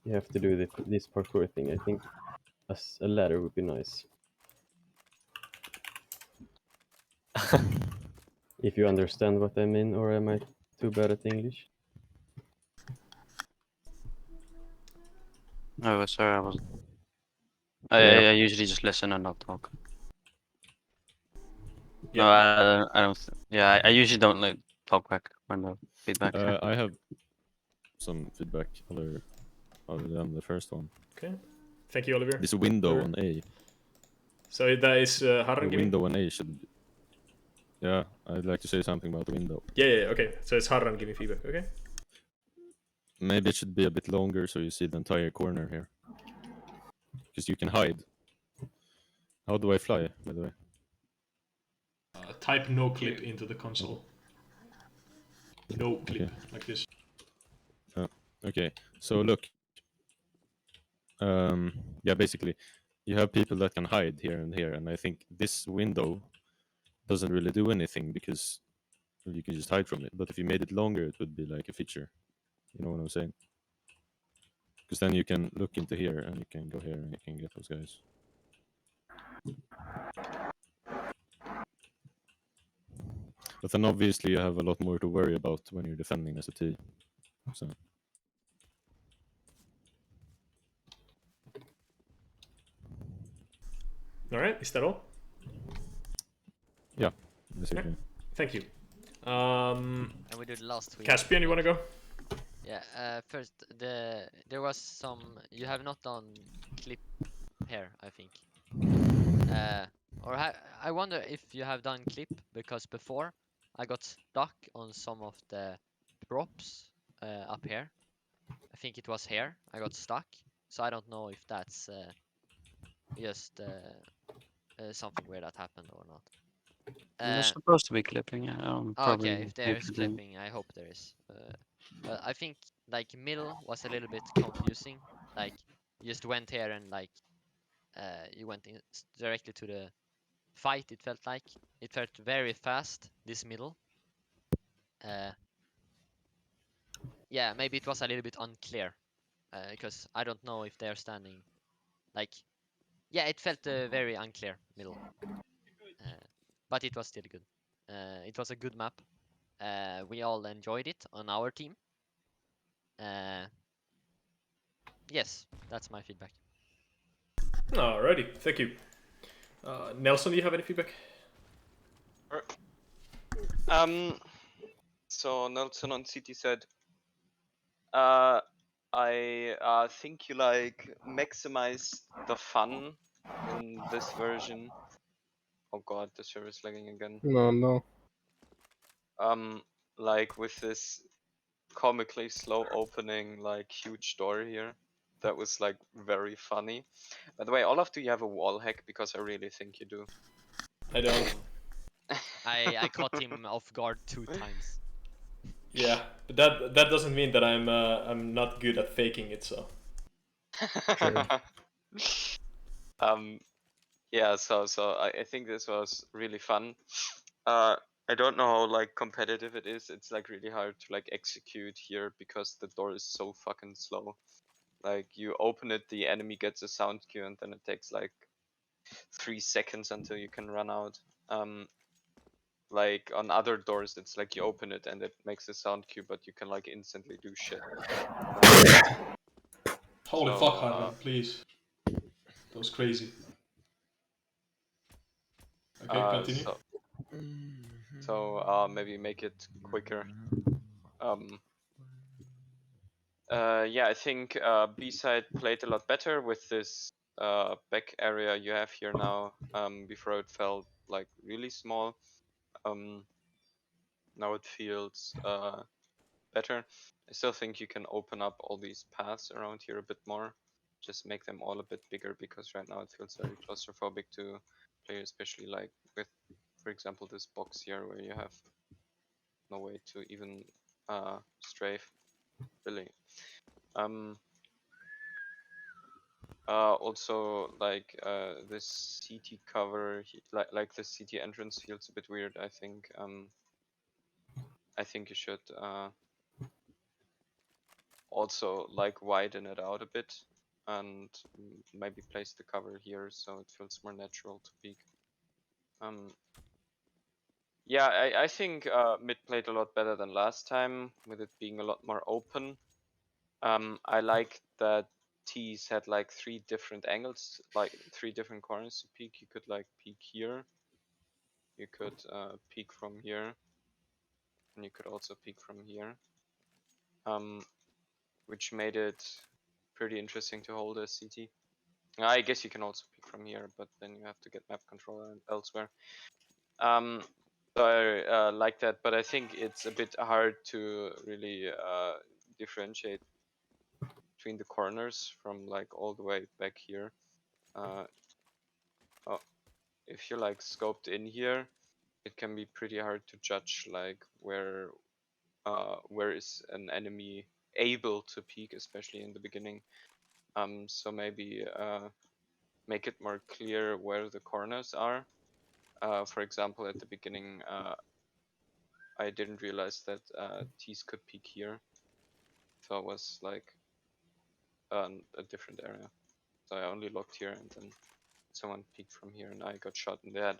you have to do this parkour thing. I think as a ladder would be nice. If you understand what I mean, or am I too bad at English? Oh, sorry, I was. Yeah. I usually just listen and not talk. Yeah. No, I don't. Yeah, I usually don't like talk back when the feedback. I have some feedback other than the first one. Okay. Thank you, Oliver. This window on A. So that is The Haran giving? window on A should. Yeah, I'd like to say something about the window. Yeah. Okay. So it's Haran giving feedback. Okay. Maybe it should be a bit longer so you see the entire corner here. Because you can hide. How do I fly, by the way? Type no clip into the console. No clip, Okay. like this. Okay, so look. Yeah, basically, you have people that can hide here and here, and I think this window doesn't really do anything because you can just hide from it. But if you made it longer, it would be like a feature. You know what I'm saying? Because then you can look into here, and you can go here, and you can get those guys. But then obviously you have a lot more to worry about when you're defending as a team. So. Alright, is that all? Yeah, basically. Okay. Thank you. And we do the last week. Caspian, you wanna go? Yeah. First, there was some. You have not done clip here, I think. I wonder if you have done clip because before I got stuck on some of the props up here. I think it was here. I got stuck, so I don't know if that's just something where that happened or not. There's supposed to be clipping. Yeah, probably Okay, if there is clipping, I hope there is. But I think like middle was a little bit confusing. Like you just went here and like you went in directly to the fight. It felt very fast. This middle. Yeah, maybe it was a little bit unclear because I don't know if they're standing. Like, yeah, it felt very unclear middle. But it was still good. It was a good map. We all enjoyed it on our team. Yes, that's my feedback. Alrighty, thank you. Nelson, do you have any feedback? So Nelson on CT said, I think you like maximize the fun in this version. Oh god, the server is lagging again. No. Like with this comically slow opening like huge door here. That was like very funny. By the way, Olaf, do you have a wall hack? Because I really think you do. I don't. I caught him off guard 2 times. Yeah, but that doesn't mean that I'm not good at faking it. So. True. Yeah, so I think this was really fun. I don't know how like competitive it is. It's like really hard to like execute here because the door is so fucking slow. Like you open it, the enemy gets a sound cue, and then it takes like 3 seconds until you can run out. Like on other doors, it's like you open it and it makes a sound cue, but you can like instantly do shit. Holy So, fuck, Harlan, please. That was crazy. Okay, continue. So maybe make it quicker. Yeah, I think B-side played a lot better with this back area you have here now. Before it felt like really small. Now it feels better. I still think you can open up all these paths around here a bit more. Just make them all a bit bigger because right now it feels very claustrophobic to play, especially like with, for example, this box here where you have no way to even strafe, really. Also, like this CT cover, like the CT entrance feels a bit weird. I think you should also like widen it out a bit and maybe place the cover here so it feels more natural to peek. Yeah, I think mid played a lot better than last time with it being a lot more open. I like that T's had like 3 different angles, like 3 different corners to peek. You could like peek here, you could peek from here, and you could also peek from here, which made it pretty interesting to hold a CT. I guess you can also peek from here, but then you have to get map control elsewhere. So I like that, but I think it's a bit hard to really differentiate between the corners from like all the way back here. Oh, if you like scoped in here, it can be pretty hard to judge like where is an enemy able to peek, especially in the beginning. So maybe make it more clear where the corners are. For example, at the beginning, I didn't realize that T's could peek here, so it was like a different area. So I only looked here, and then someone peeked from here, and I got shot in the head.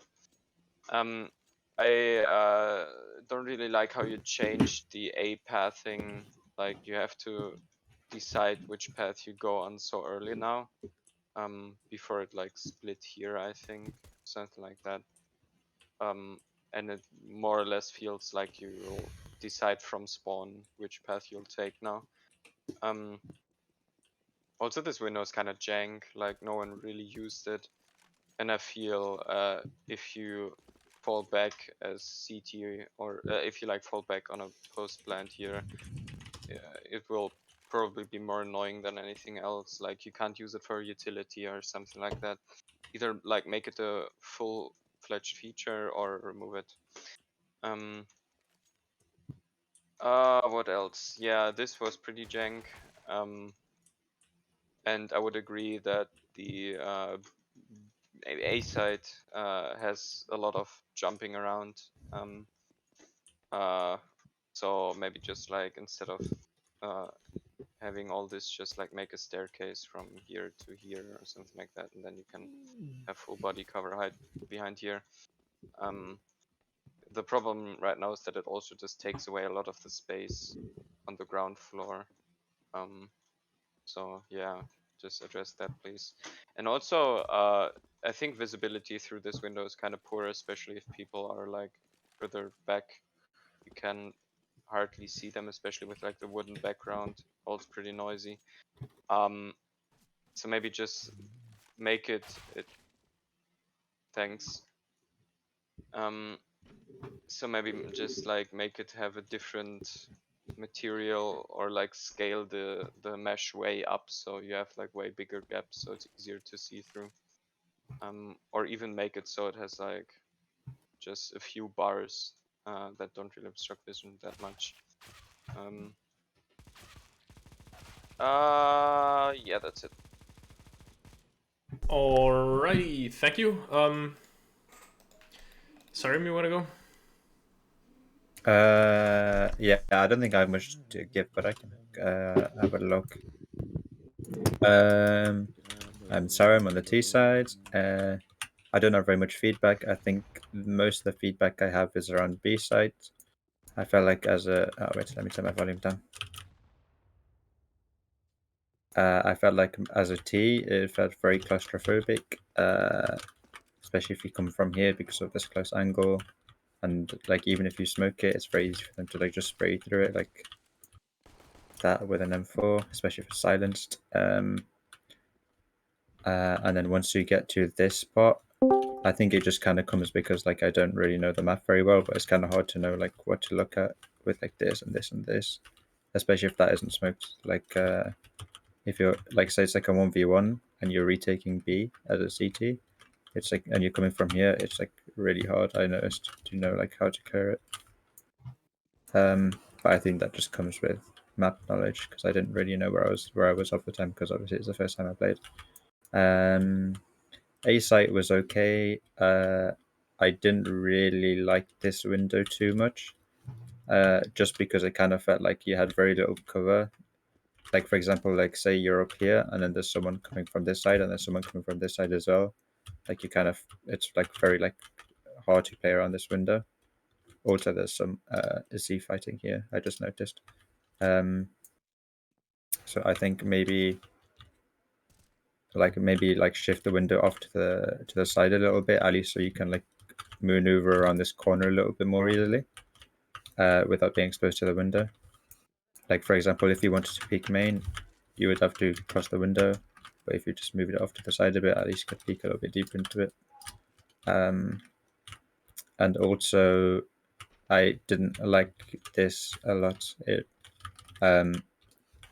I don't really like how you changed the A pathing. Like you have to decide which path you go on so early now. Before it like split here, I think something like that. And it more or less feels like you will decide from spawn which path you'll take now. Also, this window is kind of jank. Like no one really used it, and I feel if you fall back as CT or if you like fall back on a post plant here, it will probably be more annoying than anything else. Like you can't use it for utility or something like that. Either like make it a full-fledged feature or remove it. What else? Yeah, this was pretty jank. And I would agree that the A side has a lot of jumping around. So maybe just like instead of having all this, just like make a staircase from here to here or something like that, and then you can have full body cover height behind here. The problem right now is that it also just takes away a lot of the space on the ground floor. So yeah, just address that please. And also, I think visibility through this window is kind of poor, especially if people are like further back. You can hardly see them, especially with like the wooden background. All it's pretty noisy. So maybe just make it. Thanks. So maybe just like make it have a different material or like scale the mesh way up so you have like way bigger gaps so it's easier to see through. Or even make it so it has like just a few bars that don't really obstruct vision that much. Yeah, that's it. Alrighty, thank you. Sorry, you want to go? Yeah, I don't think I have much to give, but I can have a look. I'm sorry, I'm on the T side. I don't have very much feedback. I think most of the feedback I have is around B side. I felt like as a wait, let me turn my volume down. I felt like as a T, it felt very claustrophobic, especially if you come from here because of this close angle, and like even if you smoke it, it's very easy for them to like just spray through it like that with an M4, especially if it's silenced. And then once you get to this spot, I think it just kind of comes because like I don't really know the map very well, but it's kind of hard to know like what to look at with like this and this and this, especially if that isn't smoked. Like if you're like say it's like a 1v1 and you're retaking B as a CT, it's like and you're coming from here, it's like really hard. I noticed to know like how to clear it. But I think that just comes with map knowledge because I didn't really know where I was half the time because obviously it's the first time I played. A site was okay. I didn't really like this window too much, just because it kind of felt like you had very little cover. Like for example, like say you're up here and then there's someone coming from this side and there's someone coming from this side as well. Like you kind of it's like very like hard to play around this window. Also, there's some Z fighting here. I just noticed. So I think maybe shift the window off to the side a little bit, at least so you can like maneuver around this corner a little bit more easily, without being exposed to the window. Like for example, if you wanted to peek main, you would have to cross the window, but if you just move it off to the side a bit, at least you could peek a little bit deeper into it. And also, I didn't like this a lot. It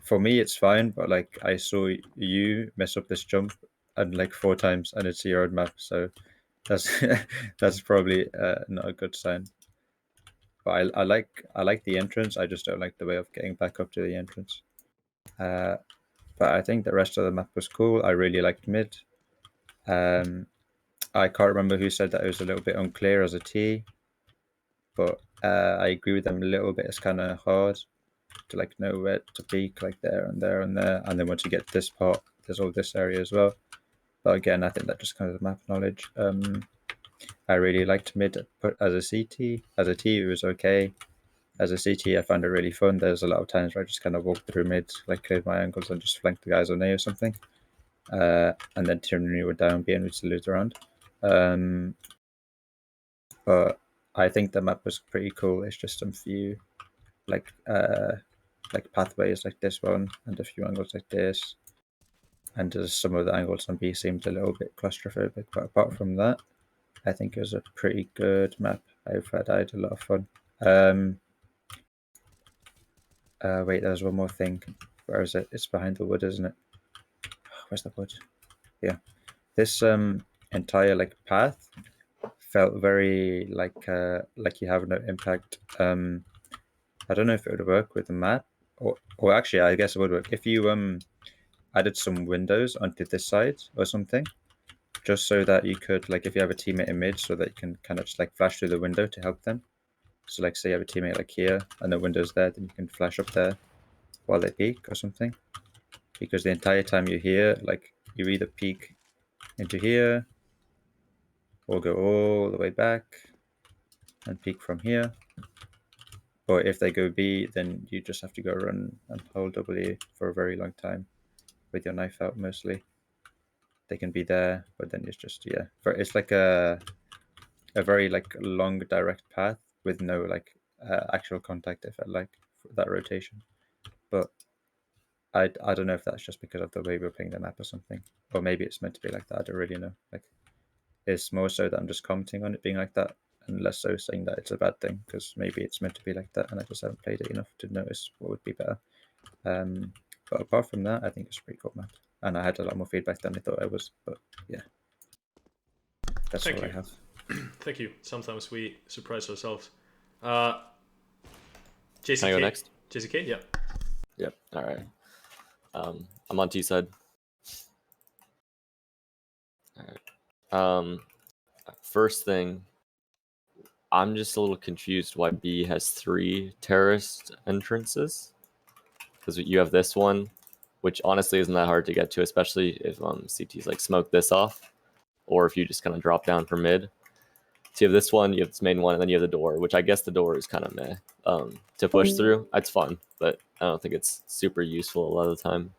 for me it's fine, but like I saw you mess up this jump and like 4 times and it's your own map, so that's that's probably not a good sign. But I like the entrance. I just don't like the way of getting back up to the entrance. But I think the rest of the map was cool. I really liked mid. I can't remember who said that it was a little bit unclear as a T, but I agree with them a little bit. It's kind of hard to like know where to peek, like there and there and there, and then once you get to this part, there's all this area as well. But again, I think that just comes with map knowledge. I really liked mid as a CT. As a T, it was okay. As a CT, I found it really fun. There's a lot of times where I just kind of walked through mid, like cleared my angles and just flanked the guys on A or something. And then turn when you were down B and we'd salute around. But I think the map was pretty cool. It's just some few like pathways like this one and a few angles like this. And just some of the angles on B seemed a little bit claustrophobic. But apart from that, I think it was a pretty good map. I had a lot of fun. Wait, there's one more thing. Where is it? It's behind the wood, isn't it? Where's the wood? Yeah. This entire like path felt very like you have no impact. I don't know if it would work with the map, or actually, I guess it would work if you added some windows onto this side or something, just so that you could like if you have a teammate in mid, so that you can kind of just like flash through the window to help them. So like say you have a teammate like here and the window's there, then you can flash up there while they peek or something. Because the entire time you're here, like you either peek into here or go all the way back and peek from here. Or if they go B, then you just have to go run and hold W for a very long time with your knife out mostly. They can be there, but then it's just it's like a very like long direct path with no like actual contact. I felt like for that rotation, but I don't know if that's just because of the way we're playing the map or something, or maybe it's meant to be like that. I don't really know. Like it's more so that I'm just commenting on it being like that. and less so saying that it's a bad thing, because maybe it's meant to be like that, and I just haven't played it enough to notice what would be better. But apart from that, I think it's a pretty cool map, and I had a lot more feedback than I thought I was. But yeah, that's Thank all you. I have. Thank you. Sometimes we surprise ourselves. Can I go next? JCK, yeah. Yep. All right. I'm on T side. All right. First thing, I'm just a little confused why B has 3 terrorist entrances. Because you have this one, which honestly isn't that hard to get to, especially if CT's like smoke this off, or if you just kind of drop down from mid. So you have this one, you have this main one, and then you have the door, which I guess the door is kind of meh to push through. It's fun, but I don't think it's super useful a lot of the time,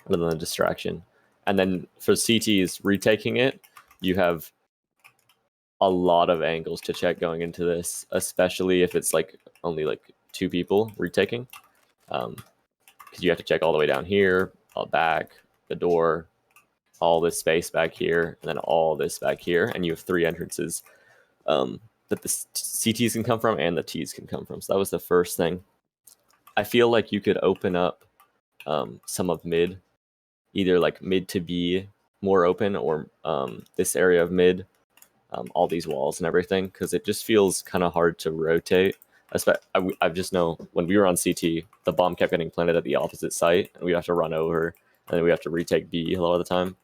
other than a distraction. And then for CTs retaking it, you have a lot of angles to check going into this, especially if it's like only like 2 people retaking. Because you have to check all the way down here, back, the door, all this space back here, and then all this back here, and you have 3 entrances that the CTs can come from and the Ts can come from. So that was the first thing. I feel like you could open up some of mid, either like mid to be more open, or this area of mid, all these walls and everything, because it just feels kind of hard to rotate. I just know when we were on CT, the bomb kept getting planted at the opposite site, and we have to run over, and then we have to retake B a lot of the time,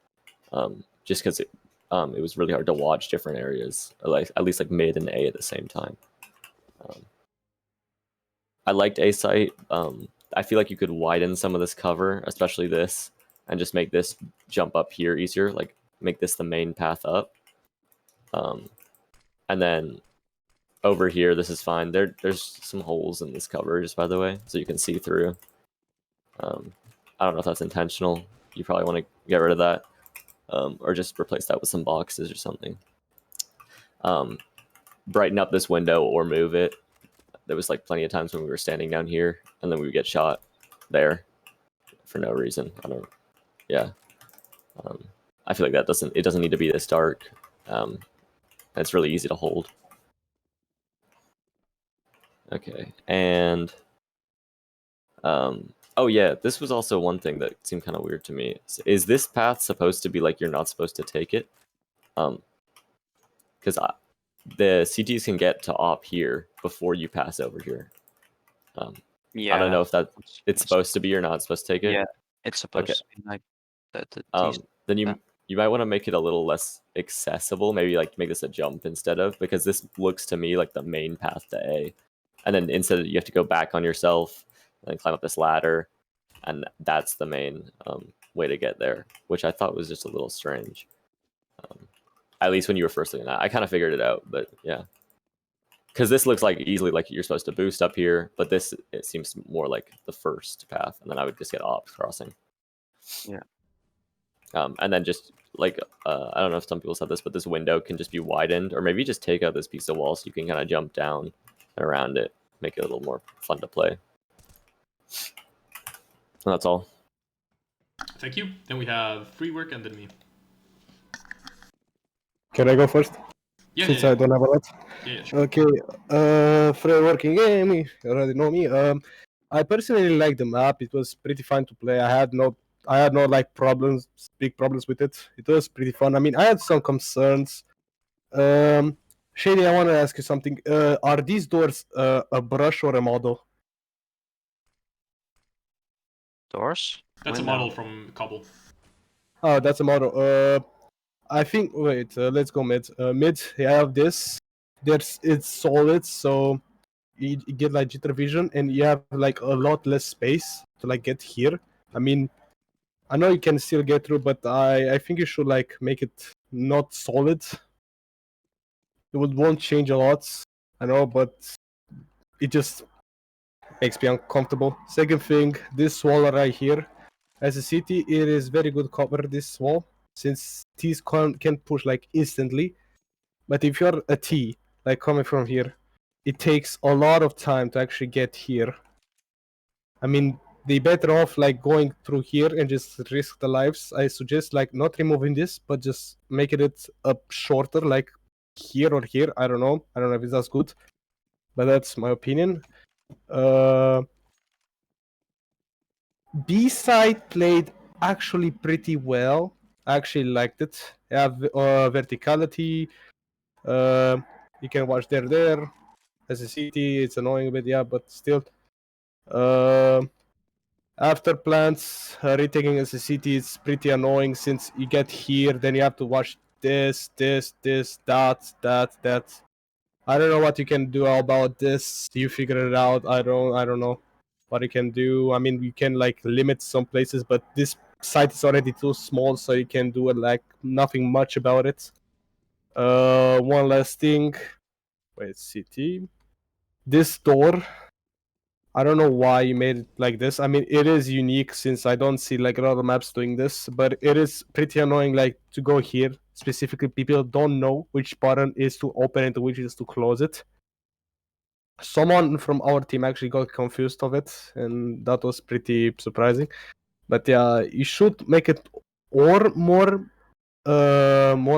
just because it was really hard to watch different areas, like at least like mid and A at the same time. I liked A site. I feel like you could widen some of this cover, especially this, and just make this jump up here easier, like make this the main path up. And then over here, this is fine. There's some holes in this cover, just by the way, so you can see through. I don't know if that's intentional. You probably want to get rid of that, or just replace that with some boxes or something. Brighten up this window or move it. There was like plenty of times when we were standing down here, and then we would get shot there for no reason. Yeah. I feel like it doesn't need to be this dark. It's really easy to hold. Okay, and oh yeah, this was also one thing that seemed kind of weird to me. Is this path supposed to be like you're not supposed to take it? Because the CTs can get to op here before you pass over here. Yeah. I don't know if it's supposed to be or not supposed to take it. Yeah, it's supposed to be like that. Then you might want to make it a little less accessible. Maybe like make this a jump instead of, because this looks to me like the main path to A. And then instead you have to go back on yourself and then climb up this ladder, and that's the main way to get there, which I thought was just a little strange. At least when you were first looking at it. I kind of figured it out, but yeah. Because this looks like easily like you're supposed to boost up here, but this, it seems more like the first path, and then I would just get ops crossing. Yeah. And then just like, I don't know if some people said this, but this window can just be widened, or maybe just take out this piece of wall so you can kind of jump down and around it, make it a little more fun to play. And that's all. Thank you. Then we have free work and then me. Can I go first? Yeah, Since yeah. I don't have a lot. Yeah, sure. Okay. Free working game. You already know me. I personally like the map. It was pretty fun to play. I had no like big problems with it. It was pretty fun. I mean, I had some concerns. Shady, I want to ask you something. Are these doors a brush or a model? Doors? That's a model from Cobble. Oh, that's a model. I think. Wait. Let's go mid. Mid. I have this. It's solid, so you get like jitter vision, and you have like a lot less space to like get here. I mean, I know you can still get through, but I think you should like make it not solid. Won't change a lot, I know, but it just makes me uncomfortable. Second thing, this wall right here, as a city, it is very good cover, this wall, since T's can push like instantly. But if you're a T, like coming from here, it takes a lot of time to actually get here. I mean, they better off like going through here and just risk the lives. I suggest like not removing this, but just making it up shorter, like here or here. I don't know. I don't know if it's as good, but that's my opinion. B side played actually pretty well. I actually liked it. Yeah, verticality. You can watch there. As a city, it's annoying a bit, yeah, but still. After plants, retaking as a city is pretty annoying since you get here, then you have to watch this, that. I don't know what you can do about this. You figure it out. I don't know what you can do. I mean, you can like limit some places, but this site is already too small, so you can do like nothing much about it. One last thing. Wait, city. This door. I don't know why you made it like this. I mean, it is unique since I don't see like a lot of maps doing this, but it is pretty annoying like to go here. Specifically, people don't know which button is to open it and which is to close it. Someone from our team actually got confused of it, and that was pretty surprising. But yeah, you should make it or more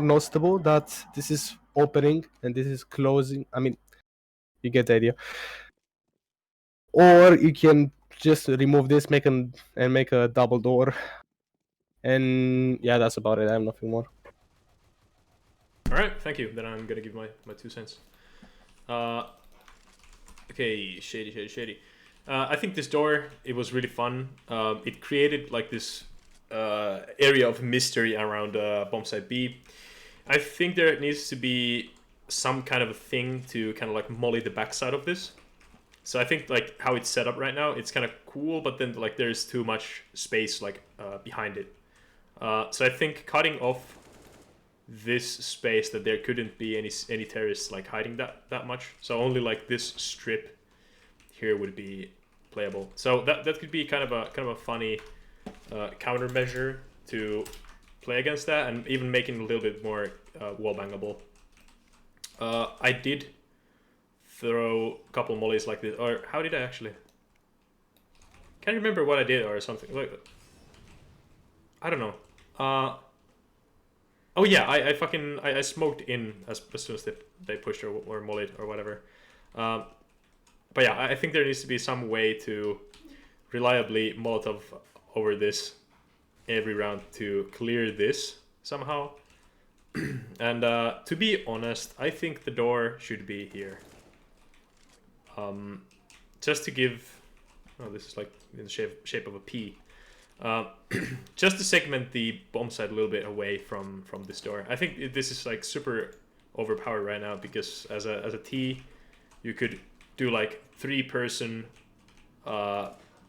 noticeable that this is opening and this is closing. I mean, you get the idea. Or you can just remove this, make a double door, and yeah, that's about it. I have nothing more. All right, thank you. Then I'm gonna give my 2 cents. Okay, shady. I think this door, it was really fun. It created like this area of mystery around bomb site B. I think there needs to be some kind of a thing to kind of like molly the backside of this. So I think like how it's set up right now, it's kind of cool, but then like there's too much space like behind it. So I think cutting off this space, that there couldn't be any terrorists like hiding that much. So only like this strip here would be playable. So that could be kind of a funny countermeasure to play against that, and even making it a little bit more wall bangable. I did throw a couple mollies like this, or how did I actually? Can't remember what I did or something. Like, I don't know. Oh yeah, I smoked in as soon as they pushed or mollied or whatever. But yeah, I think there needs to be some way to reliably Molotov over this every round to clear this somehow. And to be honest, I think the door should be here. Just to give... Oh, this is like in the shape of a P. Just to segment the bomb site a little bit away from this door. I think this is like super overpowered right now, because as a T, you could do like 3-person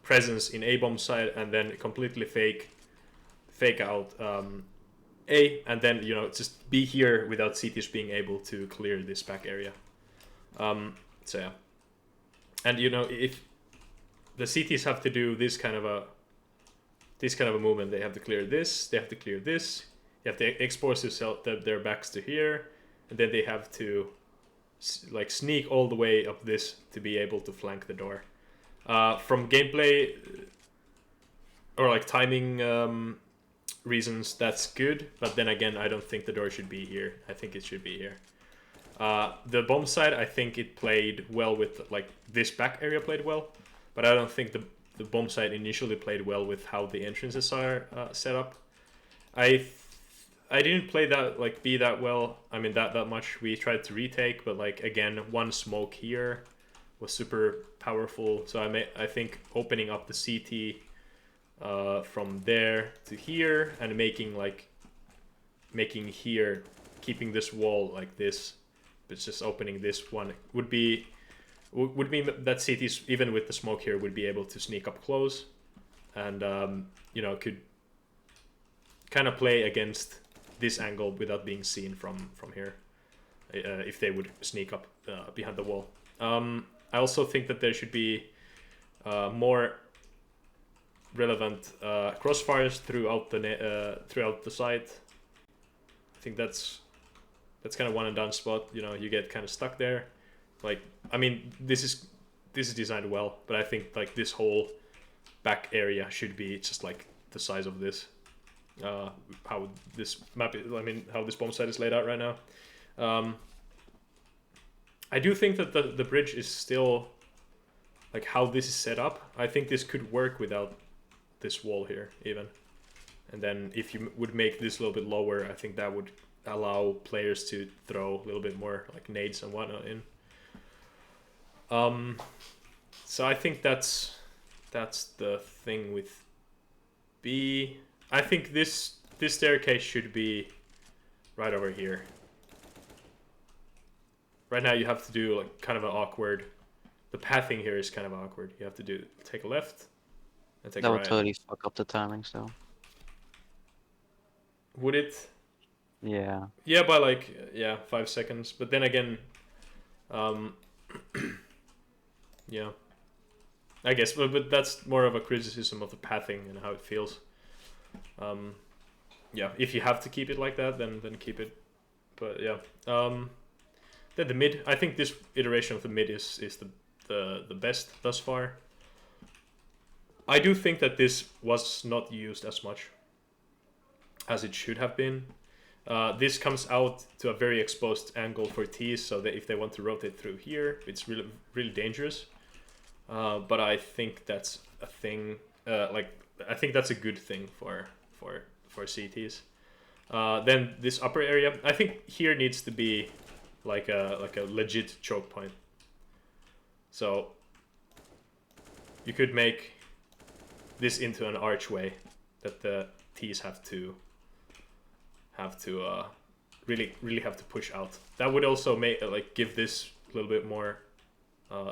presence in A bomb site, and then completely fake out A, and then just be here without CTs being able to clear this back area. So yeah, and if the CTs have to do this kind of a movement, they have to clear this, they have to clear this, you have to expose their backs to here, and then they have to like sneak all the way up this to be able to flank the door. From gameplay or like timing reasons, that's good, but then again, I don't think the door should be here. I think it should be here. The bomb side, I think it played well with like this back area played well, but I don't think the bomb site initially played well with how the entrances are set up. I didn't play that like B that well. I mean that much. We tried to retake, but like again, one smoke here was super powerful. So I think opening up the CT from there to here and making here, keeping this wall like this, but just opening this one would mean that CTs, even with the smoke here, would be able to sneak up close, and could kind of play against this angle without being seen from here, if they would sneak up behind the wall. I also think that there should be more relevant crossfires throughout the site. I think that's kind of one and done spot. You get kind of stuck there. Like, I mean, this is designed well, but I think like this whole back area should be just like the size of this. How this map, how this bomb site is laid out right now. I do think that the bridge is still, like how this is set up, I think this could work without this wall here even. And then if you would make this a little bit lower, I think that would allow players to throw a little bit more like nades and whatnot in. So I think that's the thing with B. I think this staircase should be right over here. Right now you have to do like kind of an awkward. The pathing here is kind of awkward. You have to take a left and take a That right. would totally fuck up the timing still. Would it? Yeah. Yeah, by like 5 seconds. But then again, yeah, I guess. But that's more of a criticism of the pathing and how it feels. Yeah, if you have to keep it like that, then keep it. But yeah, then the mid. I think this iteration of the mid is the best thus far. I do think that this was not used as much as it should have been. This comes out to a very exposed angle for T's, so that if they want to rotate through here, it's really dangerous. But I think that's a thing. I think that's a good thing for CTs. Then this upper area, I think here needs to be like a legit choke point. So you could make this into an archway that the T's have to really have to push out. That would also make give this a little bit more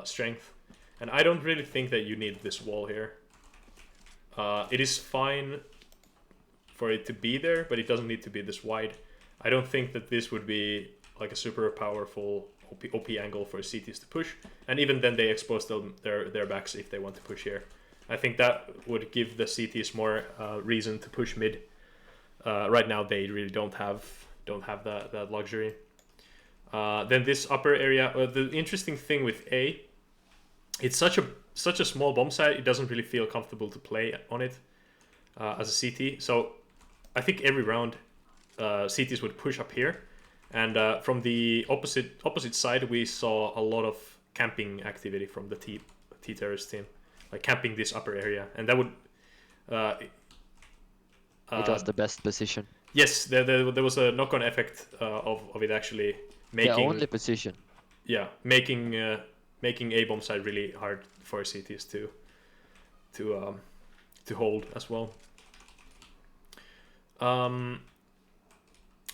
strength. And I don't really think that you need this wall here. It is fine for it to be there, but it doesn't need to be this wide. I don't think that this would be like a super powerful OP angle for CTs to push. And even then they expose their backs if they want to push here. I think that would give the CTs more reason to push mid. Right now they really don't have that luxury. Then this upper area, the interesting thing with A, it's such a small bomb site, it doesn't really feel comfortable to play on it as a CT. So I think every round CTs would push up here, and from the opposite side we saw a lot of camping activity from the T terrorist team, like camping this upper area, and that would it was the best position. Yes, there was a knock-on effect of it actually making the only position. Yeah, making A bomb side really hard for CTs to hold as well.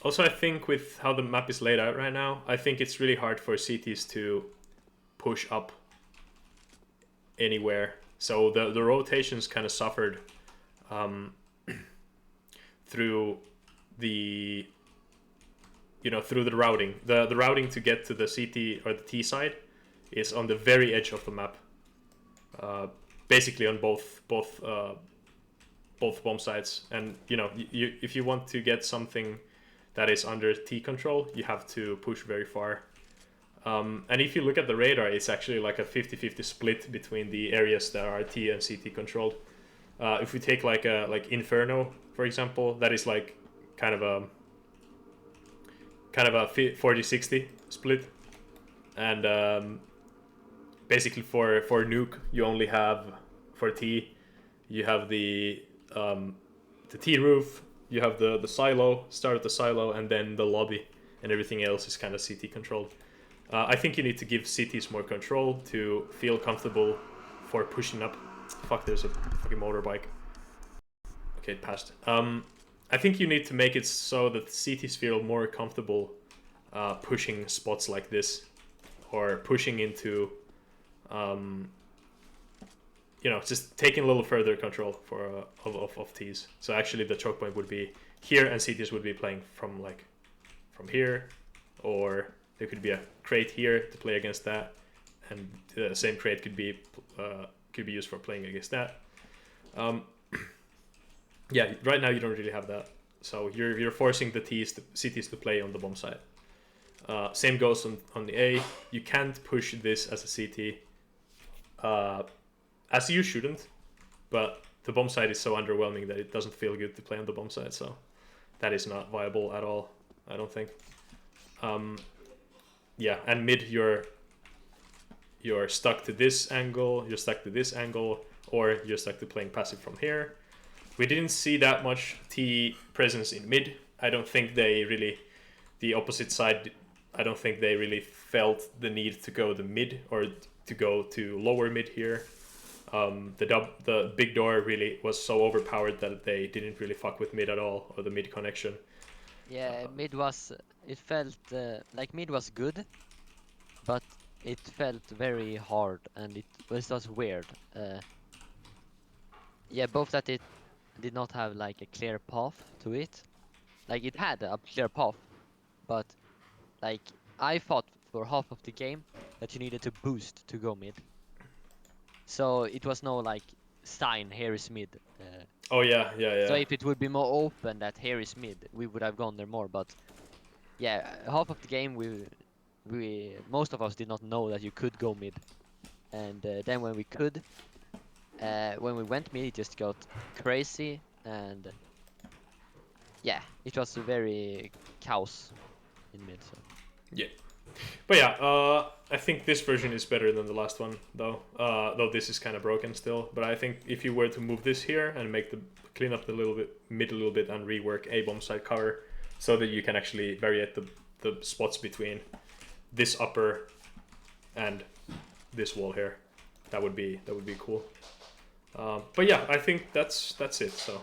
Also, I think with how the map is laid out right now, I think it's really hard for CTs to push up anywhere. So the rotations kind of suffered through the routing. The routing to get to the CT or the T side is on the very edge of the map, basically on both bomb sites. And if you want to get something that is under T control, you have to push very far. And if you look at the radar, it's actually like a 50-50 split between the areas that are T and CT controlled. If we take like Inferno, for example, that is like kind of a 40-60 split. And basically for Nuke, you only have, for T, you have the T roof, you have the silo, start at the silo, and then the lobby, and everything else is kind of CT controlled. I think you need to give CTs more control to feel comfortable for pushing up. Fuck, there's a fucking motorbike. Okay, it passed. I think you need to make it so that CTs feel more comfortable pushing spots like this, or pushing into, just taking a little further control of Ts. So actually the choke point would be here, and CTs would be playing from here, or there could be a crate here to play against that, and the same crate could be used for playing against that. Yeah, right now you don't really have that, so you're forcing the CTs to play on the bomb side. Same goes on the A. You can't push this as a CT, as you shouldn't, but the bomb side is so underwhelming that it doesn't feel good to play on the bomb side, so that is not viable at all, I don't think. Yeah, and mid, you're you're stuck to this angle, you're stuck to this angle, or you're stuck to playing passive from here. We didn't see that much T presence in mid. I don't think they really, the opposite side, I don't think they really felt the need to go the mid or to go to lower mid here. The big door really was so overpowered that they didn't really fuck with mid at all, or the mid connection. Yeah, mid was. It felt like mid was good, but it felt very hard and it was just weird. Yeah, both that it did not have like a clear path to it. Like it had a clear path, but like I thought for half of the game that you needed to boost to go mid. So it was no like sign here is mid. Oh yeah, yeah, yeah. So if it would be more open that here is mid, we would have gone there more. But yeah, half of the game we most of us did not know that you could go mid, and then when we could, when we went mid, it just got crazy, and yeah, it was a very chaos in mid. So yeah, but yeah, I think this version is better than the last one, though. Though this is kind of broken still. But I think if you were to move this here and make the clean up the little bit mid a little bit and rework A bomb side cover, so that you can actually variate the spots between this upper and this wall here, that would be cool. But yeah, I think that's it. So.